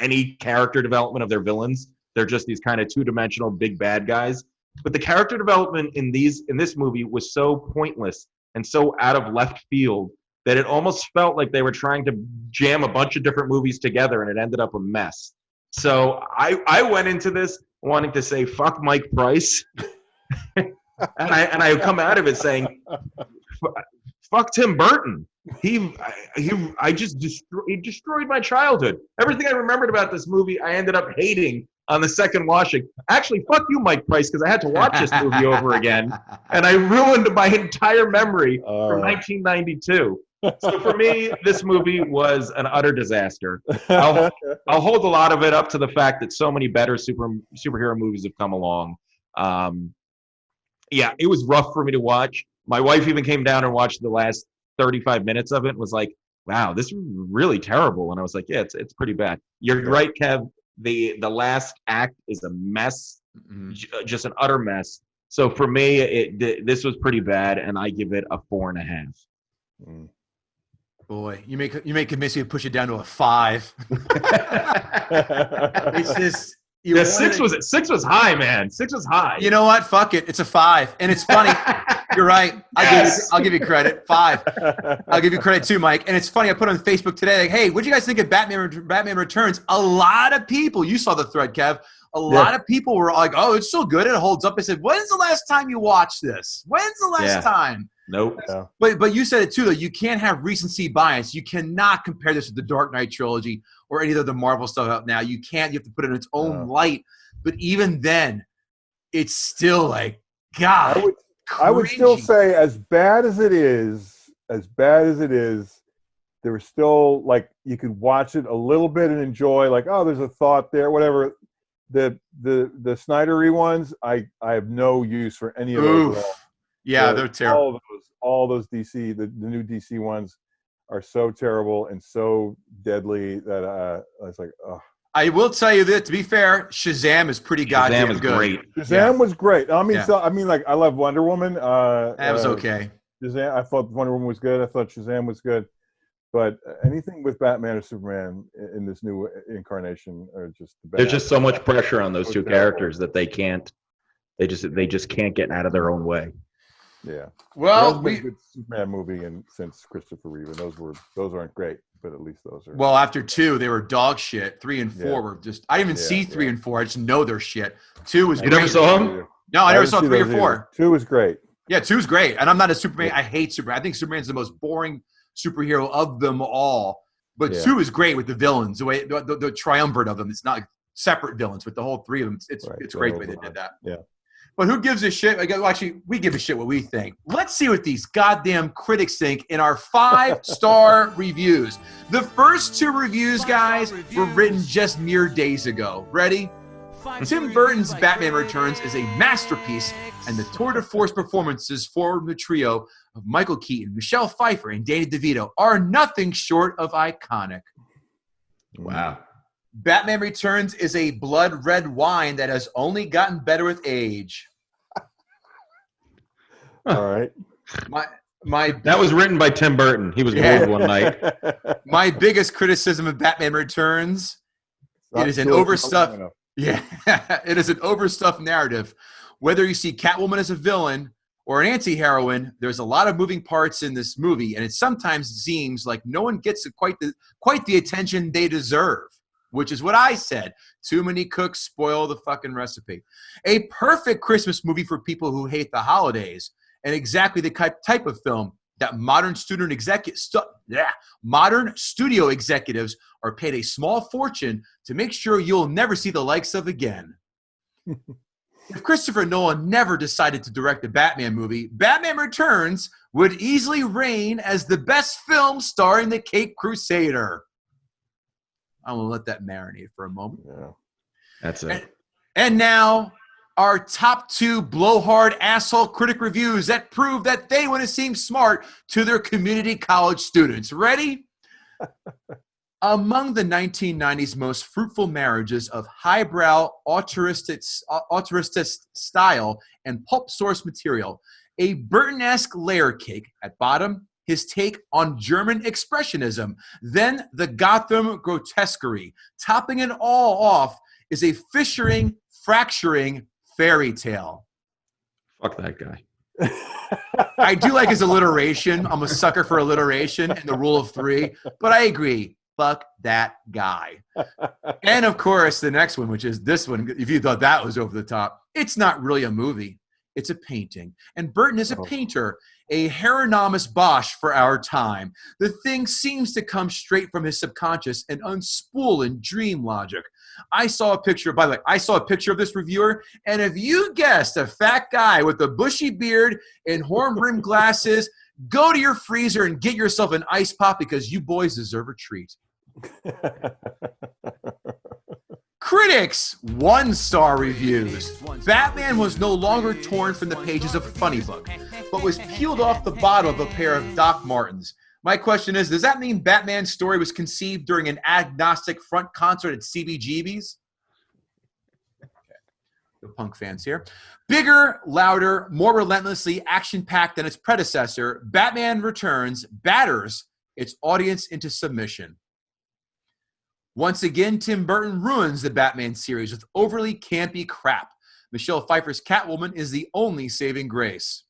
any character development of their villains. They're just these kind of two-dimensional big bad guys. But the character development in this movie was so pointless and so out of left field that it almost felt like they were trying to jam a bunch of different movies together, and it ended up a mess. So I went into this wanting to say fuck Mike Price. and I come out of it saying, "Fuck Tim Burton. He destroyed my childhood. Everything I remembered about this movie, I ended up hating on the second watching. Actually, fuck you, Mike Price, because I had to watch this movie over again, and I ruined my entire memory from 1992. So for me, this movie was an utter disaster. I'll hold a lot of it up to the fact that so many better superhero movies have come along. Yeah, it was rough for me to watch. My wife even came down and watched the last 35 minutes of it and was like, wow, this is really terrible. And I was like, yeah, it's pretty bad. You're right, Kev. The last act is a mess, just an utter mess. So for me, this was pretty bad, and I give it a 4.5. Boy, you may convince me to push it down to a 5. It's just... Yeah, 6 was high, man. 6 was high. You know what? Fuck it. It's a 5. And it's funny. You're right. I'll give you credit. 5. I'll give you credit too, Mike. And it's funny. I put on Facebook today, like, hey, what'd you guys think of Batman Returns? A lot of people, you saw the thread, Kev. A lot of people were like, oh, it's so good. It holds up. I said, when's the last time you watched this? When's the last time? Nope. Yeah. But you said it too, though. You can't have recency bias. You cannot compare this with the Dark Knight trilogy or any of the Marvel stuff out now. You can't. You have to put it in its own light. But even then, it's still like, God. I would still say, as bad as it is, there was still, like, you could watch it a little bit and enjoy, like, oh, there's a thought there, whatever. The Snydery ones, I have no use for any of those at all. Yeah, they're terrible. All those DC, the new DC ones are so terrible and so deadly that I was like, oh. I will tell you that, to be fair, Shazam is pretty goddamn good. Great. Shazam was great. I mean, like I love Wonder Woman. That was okay. Shazam, I thought Wonder Woman was good. I thought Shazam was good. But anything with Batman or Superman in this new incarnation are just the best. There's just so much pressure on those two characters that they just can't get out of their own way. Yeah. Well, we good Superman movie since Christopher Reeve, and those aren't great, but at least those are. Well, after 2, they were dog shit. 3 and 4 were just. I didn't even see 3 and 4. I just know they're shit. 2 was. You never saw them? No, I never saw 3 or 4. 2 was great. Yeah, 2's great, and I'm not a Superman. I hate Superman. I think Superman's the most boring superhero of them all. But 2 is great with the villains, the way the triumvirate of them. It's not separate villains, but the whole 3 of them. It's great the way they did that. Yeah. But who gives a shit? Well, actually, we give a shit what we think. Let's see what these goddamn critics think in our 5-star reviews. The first 2 reviews, guys, were written just mere days ago. Ready? Tim Burton's Batman Returns is a masterpiece, and the tour de force performances from the trio of Michael Keaton, Michelle Pfeiffer, and Danny DeVito are nothing short of iconic. Wow. Batman Returns is a blood red wine that has only gotten better with age. All right. That was written by Tim Burton. He was bored one night. My biggest criticism of Batman Returns, it is an overstuffed. Yeah, it is an overstuffed narrative. Whether you see Catwoman as a villain or an anti-heroine, there's a lot of moving parts in this movie, and it sometimes seems like no one gets quite the attention they deserve. Which is what I said. Too many cooks spoil the fucking recipe. A perfect Christmas movie for people who hate the holidays, and exactly the type of film that modern studio executives are paid a small fortune to make sure you'll never see the likes of again. If Christopher Nolan never decided to direct a Batman movie, Batman Returns would easily reign as the best film starring the Caped Crusader. I'm going to let that marinate for a moment. Yeah. That's it. And now, our top 2 blowhard asshole critic reviews that prove that they want to seem smart to their community college students. Ready? Among the 1990s most fruitful marriages of highbrow auteurist style and pulp source material, a Burton-esque layer cake at bottom, his take on German expressionism, then the Gotham grotesquerie. Topping it all off is a fracturing fairy tale. Fuck that guy. I do like his alliteration. I'm a sucker for alliteration and the rule of 3, but I agree. Fuck that guy. And of course, the next one, which is this one, if you thought that was over the top, it's not really a movie. It's a painting. And Burton is a painter, a Hieronymus Bosch for our time. The thing seems to come straight from his subconscious and unspool in dream logic. I saw a picture of this reviewer, and if you guessed a fat guy with a bushy beard and horn-rimmed glasses, go to your freezer and get yourself an ice pop because you boys deserve a treat. Critics, 1-star reviews. Batman was no longer torn from the pages of a funny book, but was peeled off the bottom of a pair of Doc Martens. My question is, does that mean Batman's story was conceived during an agnostic front concert at CBGB's? The punk fans here. Bigger, louder, more relentlessly action-packed than its predecessor, Batman Returns batters its audience into submission. Once again, Tim Burton ruins the Batman series with overly campy crap. Michelle Pfeiffer's Catwoman is the only saving grace.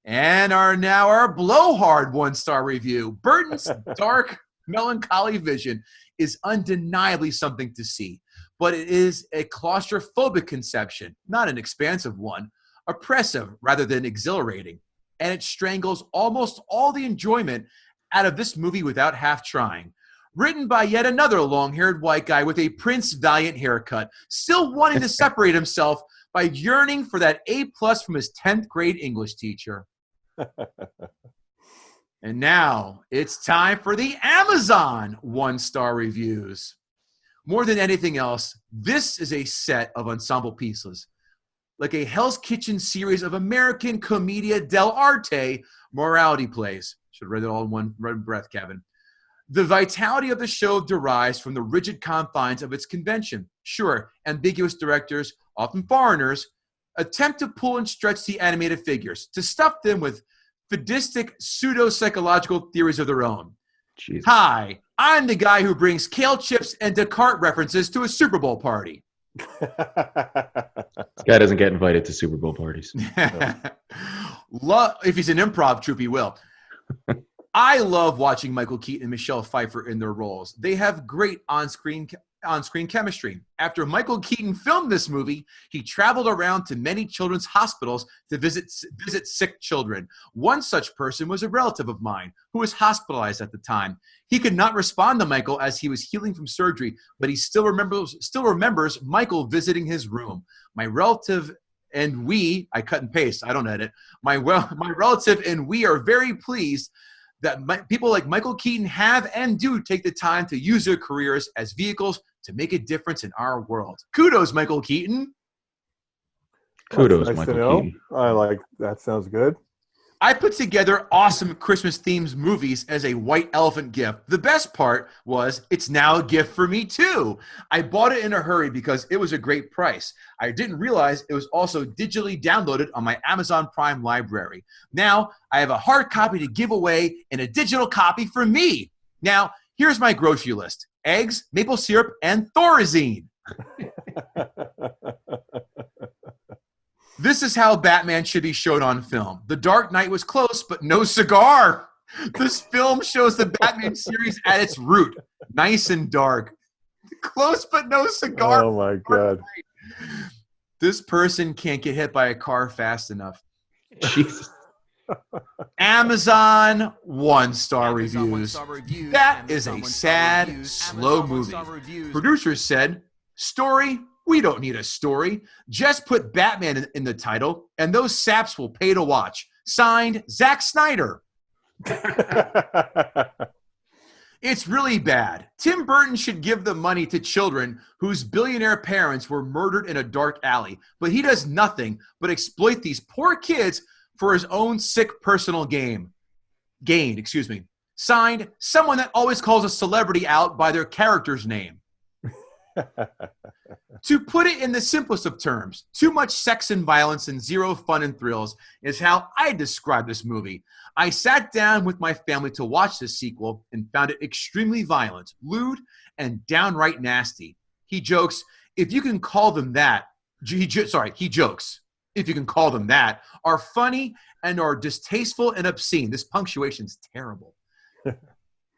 And our blowhard 1-star review. Burton's dark, melancholy vision is undeniably something to see, but it is a claustrophobic conception, not an expansive one, oppressive rather than exhilarating, and it strangles almost all the enjoyment out of this movie without half trying. Written by yet another long-haired white guy with a Prince Valiant haircut, still wanting to separate himself by yearning for that A+ from his 10th grade English teacher. And now it's time for the Amazon 1-star reviews. More than anything else, this is a set of ensemble pieces like a Hell's Kitchen series of American Commedia dell'arte morality plays. Should have read it all in one breath, Kevin. The vitality of the show derives from the rigid confines of its convention. Sure, ambiguous directors, often foreigners, attempt to pull and stretch the animated figures, to stuff them with sadistic pseudo-psychological theories of their own. Jesus. Hi, I'm the guy who brings kale chips and Descartes references to a Super Bowl party. This guy doesn't get invited to Super Bowl parties. If he's an improv troupe, he will. I love watching Michael Keaton and Michelle Pfeiffer in their roles. They have great on-screen chemistry. After Michael Keaton filmed this movie, he traveled around to many children's hospitals to visit sick children. One such person was a relative of mine who was hospitalized at the time. He could not respond to Michael as he was healing from surgery, but he still remembers Michael visiting his room. My relative and we, I cut and paste, I don't edit. My relative and we are very pleased that people like Michael Keaton have and do take the time to use their careers as vehicles to make a difference in our world. Kudos, Michael Keaton. Kudos, nice Michael Keaton. I like that. Sounds good. I put together awesome Christmas-themed movies as a white elephant gift. The best part was it's now a gift for me, too. I bought it in a hurry because it was a great price. I didn't realize it was also digitally downloaded on my Amazon Prime library. Now, I have a hard copy to give away and a digital copy for me. Now, here's my grocery list. Eggs, maple syrup, and Thorazine. This is how Batman should be shown on film. The Dark Knight was close, but no cigar. This film shows the Batman series at its root. Nice and dark. Close, but no cigar. Oh, my God. This person can't get hit by a car fast enough. Jesus. Amazon 1-star reviews. That is a sad, slow movie. Producers said, story? We don't need a story. Just put Batman in the title, and those saps will pay to watch. Signed, Zack Snyder. It's really bad. Tim Burton should give the money to children whose billionaire parents were murdered in a dark alley, but he does nothing but exploit these poor kids for his own sick personal gain. Signed, someone that always calls a celebrity out by their character's name. To put it in the simplest of terms, too much sex and violence and zero fun and thrills is how I describe this movie. I sat down with my family to watch this sequel and found it extremely violent, lewd, and downright nasty. He jokes, if you can call them that, he jokes, if you can call them that, are funny and are distasteful and obscene. This punctuation's terrible.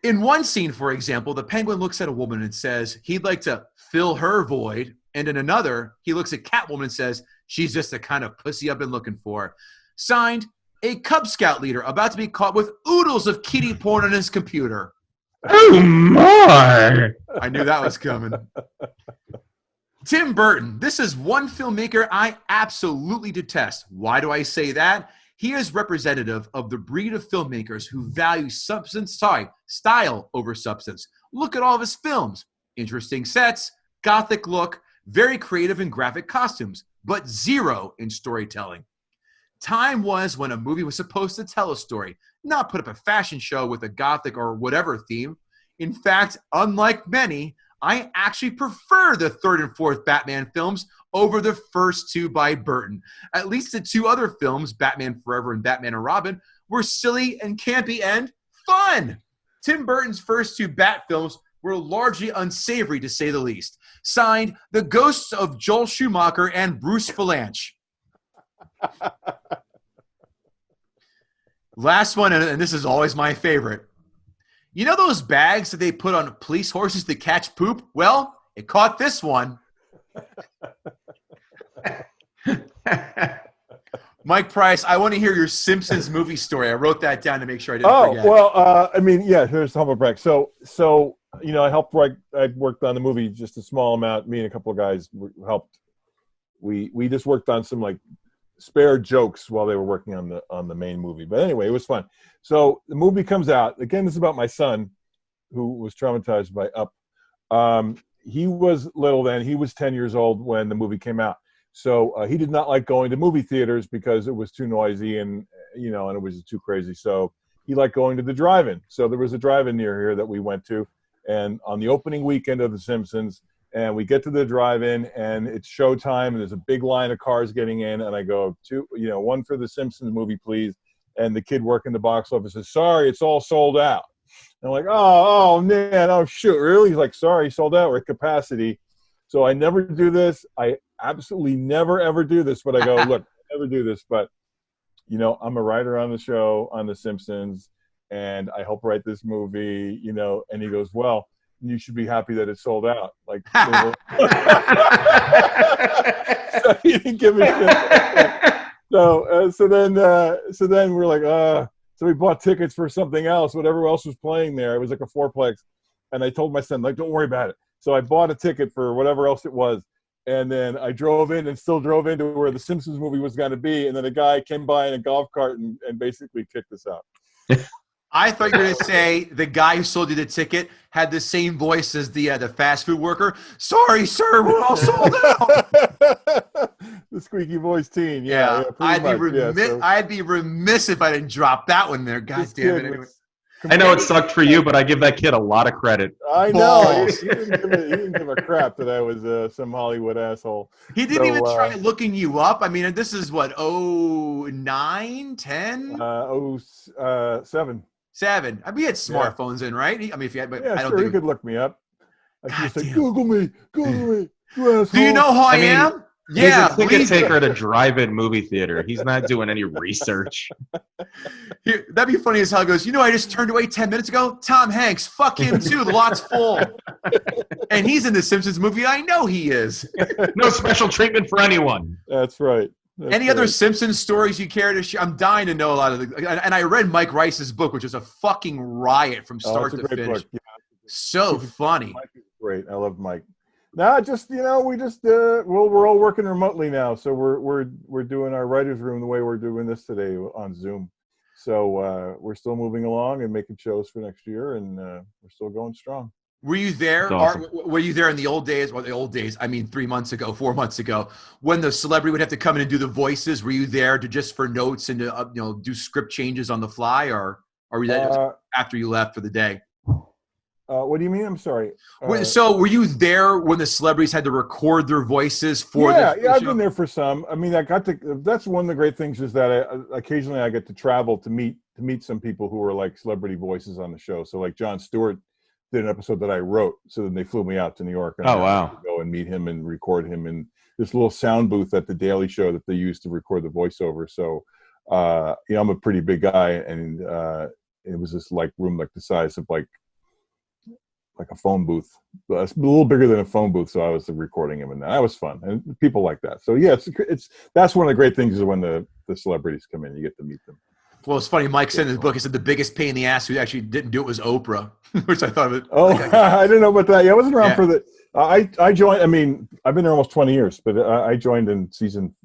In one scene, for example, the Penguin looks at a woman and says he'd like to fill her void. And in another, he looks at Catwoman and says, she's just the kind of pussy I've been looking for. Signed, a Cub Scout leader about to be caught with oodles of kiddie porn on his computer. Oh, my. I knew that was coming. Tim Burton. This is one filmmaker I absolutely detest. Why do I say that? He is representative of the breed of filmmakers who value style over substance. Look at all of his films. Interesting sets, gothic look, very creative and graphic costumes, but zero in storytelling. Time was when a movie was supposed to tell a story, not put up a fashion show with a gothic or whatever theme. In fact, unlike many, I actually prefer the third and fourth Batman films over the first two by Burton. At least the two other films, Batman Forever and Batman and Robin, were silly and campy and fun. Tim Burton's first two Bat films were largely unsavory, to say the least. Signed, the ghosts of Joel Schumacher and Bruce Valanche. Last one, and this is always my favorite. You know those bags that they put on police horses to catch poop? Well, it caught this one. Mike Price, I want to hear your Simpsons movie story. I wrote that down to make sure I didn't forget. Well, here's the humble brag. So I helped write. I worked on the movie just a small amount. Me and a couple of guys helped. We just worked on some like spare jokes while they were working on the main movie. But anyway, it was fun. So the movie comes out. Again, this is about my son, who was traumatized by Up. He was little then. He was 10 years old when the movie came out. So he did not like going to movie theaters because it was too noisy and it was too crazy. So he liked going to the drive-in. So there was a drive-in near here that we went to, and on the opening weekend of The Simpsons, and we get to the drive-in and it's showtime and there's a big line of cars getting in, and I go, one for the Simpsons movie, please. And the kid working the box office says, sorry, it's all sold out. And I'm like, oh man, oh shoot, really? He's like, sorry, sold out, we're at capacity. So I never do this. I absolutely never, ever do this. But I go, look, I never do this. But, I'm a writer on the show, on The Simpsons, and I help write this movie, And he goes, well, you should be happy that it sold out. Like, so he didn't give a shit. So then we're like, so we bought tickets for something else, whatever else was playing there. It was like a fourplex. And I told my son, like, don't worry about it. So I bought a ticket for whatever else it was. And then I drove into where the Simpsons movie was going to be. And then a guy came by in a golf cart and basically kicked us out. I thought you were going to say the guy who sold you the ticket had the same voice as the fast food worker. Sorry, sir, we're all sold out. The squeaky voice teen. I'd be remiss if I didn't drop that one there. God damn it. Anyway. I know it sucked for you, but I give that kid a lot of credit. I know. He didn't give a crap that I was some Hollywood asshole. He didn't even try looking you up. I mean, this is what, 09, 10? 07. 7. I mean, he had smartphones in, right? I mean, if you had, but I don't sure, think he could look me up. I just say, Google me. You Do you know who I am? Yeah, he's a ticket taker at a drive-in movie theater. He's not doing any research. That'd be funny as hell. He goes, I just turned away 10 minutes ago. Tom Hanks, fuck him too. The lot's full. And he's in the Simpsons movie. I know he is. No special treatment for anyone. That's right. Any other Simpsons stories you care to share? I'm dying to know a lot of and I read Mike Rice's book, which is a fucking riot from start to finish. Yeah. So funny. Mike is great. I love Mike. No, just we're all working remotely now, so we're doing our writers' room the way we're doing this today on Zoom. So we're still moving along and making shows for next year, and we're still going strong. Were you there? Awesome. Were you there in the old days? Well, the old days. I mean, 3 months ago, 4 months ago, when the celebrity would have to come in and do the voices. Were you there to just for notes and to do script changes on the fly, or were you there after you left for the day? What do you mean? I'm sorry. So were you there when the celebrities had to record their voices for the show? I've been there for some. I mean, that's one of the great things is that occasionally I get to travel to meet some people who are like celebrity voices on the show. So like Jon Stewart did an episode that I wrote. So then they flew me out to New York. And wow. To go and meet him and record him in this little sound booth at the Daily Show that they used to record the voiceover. So, I'm a pretty big guy, and it was this like room like the size of like a phone booth. It's a little bigger than a phone booth, so I was recording him, and that was fun. And people like that. So yeah, it's that's one of the great things is when the celebrities come in, you get to meet them. Well, it's funny. Mike said in his book, he said the biggest pain in the ass who actually didn't do it was Oprah, which I thought of it. Oh, I didn't know about that. Yeah, I wasn't around for the. I joined. I mean, I've been there almost 20 years, but I joined in season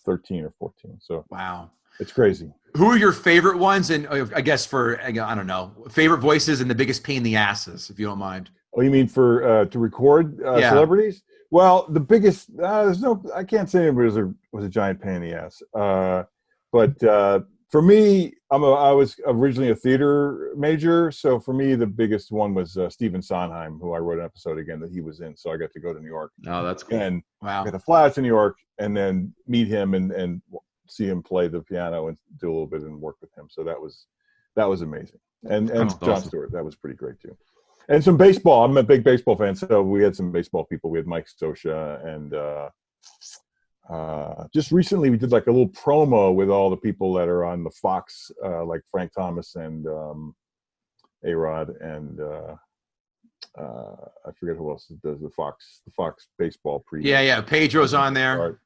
13 or 14. So wow, it's crazy. Who are your favorite ones? And I guess I don't know, favorite voices and the biggest pain in the asses, if you don't mind. Oh, you mean for to record celebrities? Well, the biggest I can't say anybody was a giant pain in the ass. But for me, I was originally a theater major, so for me the biggest one was Stephen Sondheim, who I wrote an episode again that he was in. So I got to go to New York. Oh, that's cool. And wow, I got to fly out to New York and then meet him and see him play the piano and do a little bit and work with him. So that was amazing. And Jon Stewart, that was pretty great too. And some baseball. I'm a big baseball fan, so we had some baseball people. We had Mike Scioscia, and just recently we did like a little promo with all the people that are on the Fox, like Frank Thomas and A-Rod, and I forget who else does the Fox baseball pre. Yeah. Pedro's on there.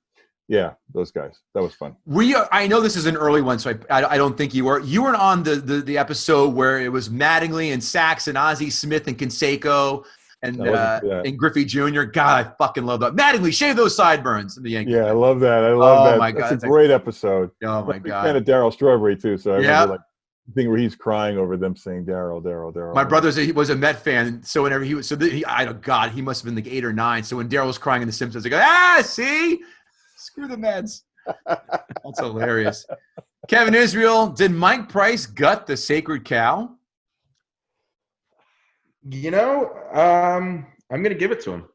Yeah, those guys. That was fun. I know this is an early one, so I don't think you were. You were on the episode where it was Mattingly and Sachs and Ozzie Smith and Canseco and Griffey Jr. God, I fucking love that. Mattingly, shave those sideburns. In the Yankees. Yeah, I love that. I love that. My God, that's a great episode. Oh my God. I'm a fan of Darryl Strawberry too, so I remember like the thing where he's crying over them saying Darryl. My brother was a Met fan, so whenever he must have been like 8 or 9. So when Darryl was crying in The Simpsons, I go, see. Screw the Mets. That's hilarious. Kevin Israel, did Mike Price gut the sacred cow? You know, I'm gonna give it to him.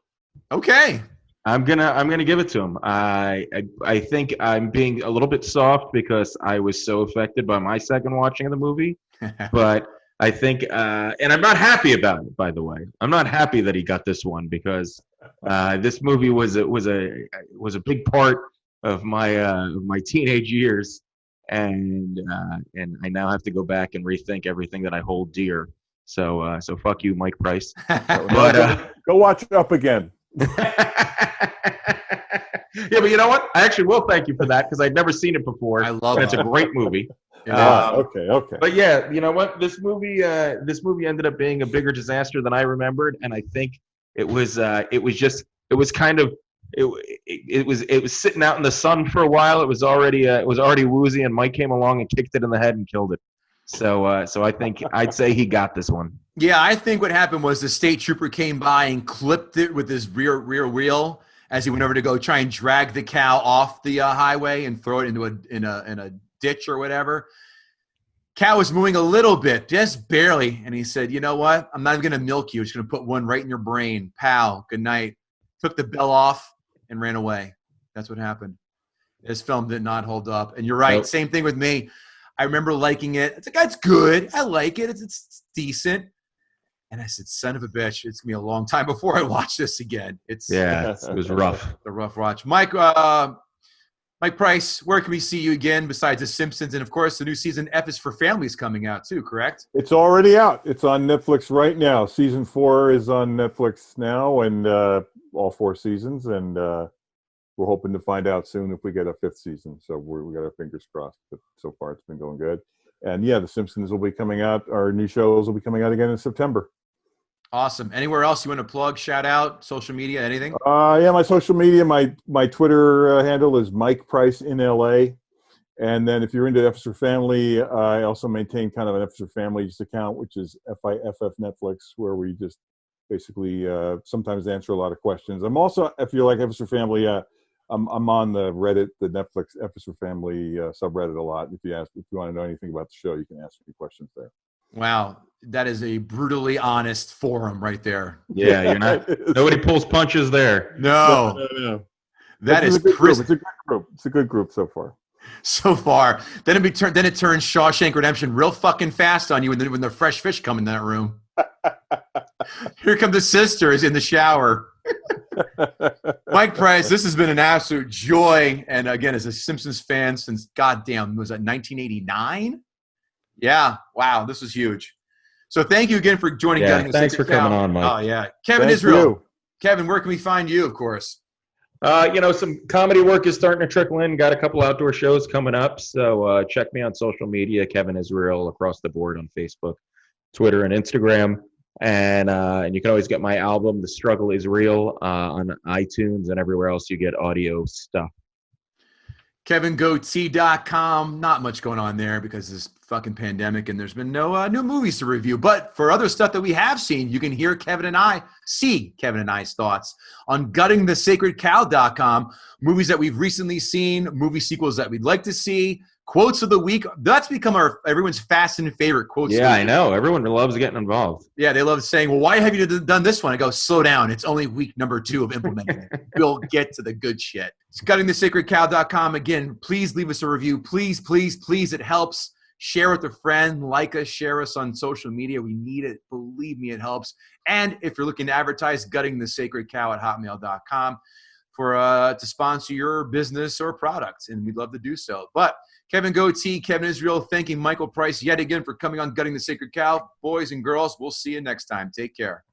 Okay. I'm gonna give it to him. I think I'm being a little bit soft because I was so affected by my second watching of the movie, but I think, and I'm not happy about it. By the way, I'm not happy that he got this one because this movie was a big part of my teenage years, and I now have to go back and rethink everything that I hold dear. So fuck you, Mike Price. But Go watch Up again. Yeah, but you know what? I actually will thank you for that because I'd never seen it before. I love it. It's a great movie. Okay. But yeah, you know what? This movie ended up being a bigger disaster than I remembered, and I think it was sitting out in the sun for a while. It was already woozy, and Mike came along and kicked it in the head and killed it. So I think I'd say he got this one. Yeah, I think what happened was the state trooper came by and clipped it with his rear wheel as he went over to go try and drag the cow off the highway and throw it into a ditch or whatever. Cow was moving a little bit, just barely, and he said, "You know what? I'm not even going to milk you. I'm just going to put one right in your brain. Pal, good night." Took the bell off and ran away. That's what happened. This film did not hold up. And you're right. Nope. Same thing with me. I remember liking it. It's like, it's good. I like it. It's decent. And I said, son of a bitch, it's going to be a long time before I watch this again. It was rough. A rough watch. Mike Price, where can we see you again besides The Simpsons? And, of course, the new season F is for Families coming out too, correct? It's already out. It's on Netflix right now. Season 4 is on Netflix now, and all 4 seasons. And we're hoping to find out soon if we get a 5th season. So we got our fingers crossed. But so far, it's been going good. And, yeah, The Simpsons will be coming out. Our new shows will be coming out again in September. Awesome. Anywhere else you want to plug, shout out, social media, anything? Yeah, my social media, my Twitter handle is Mike Price in LA. And then if you're into F is for Family, I also maintain kind of an F is for Families account, which is FIFF Netflix, where we just basically sometimes answer a lot of questions. I'm also, if you like F is for Family, I'm on the Reddit, the Netflix F is for Family subreddit a lot. If you want to know anything about the show, you can ask me questions there. Wow, that is a brutally honest forum right there. Yeah, you're not. Nobody pulls punches there. No. That is prison. It's a good group. It's a good group so far. So far, then it turns Shawshank Redemption real fucking fast on you when the fresh fish come in that room. Here come the sisters in the shower. Mike Price, this has been an absolute joy. And again, as a Simpsons fan since goddamn, was that 1989? Yeah. Wow. This was huge. So thank you again for joining. Yeah, thanks for coming on, Mike. Oh, yeah. Kevin Israel. Kevin, where can we find you, of course? Some comedy work is starting to trickle in. Got a couple outdoor shows coming up. So check me on social media, Kevin Israel, across the board on Facebook, Twitter, and Instagram. And you can always get my album, The Struggle Is Real, on iTunes and everywhere else you get audio stuff. KevinGoatee.com. Not much going on there because of this fucking pandemic and there's been no new movies to review. But for other stuff that we have seen, you can hear Kevin and I's thoughts on guttingthesacredcow.com. Movies that we've recently seen, movie sequels that we'd like to see, quotes of the week. That's become everyone's fast and favorite quotes. Yeah, I know. Everyone loves getting involved. Yeah, they love saying, well, why have you done this one? I go, slow down. It's only week number 2 of implementing it. We'll get to the good shit. It's guttingthesacredcow.com. Again, please leave us a review. Please, please, please. It helps. Share with a friend. Like us. Share us on social media. We need it. Believe me, it helps. And if you're looking to advertise, guttingthesacredcow@hotmail.com to sponsor your business or product. And we'd love to do so. But Kevin Goatee, Kevin Israel, thanking Michael Price yet again for coming on Gutting the Sacred Cow. Boys and girls, we'll see you next time. Take care.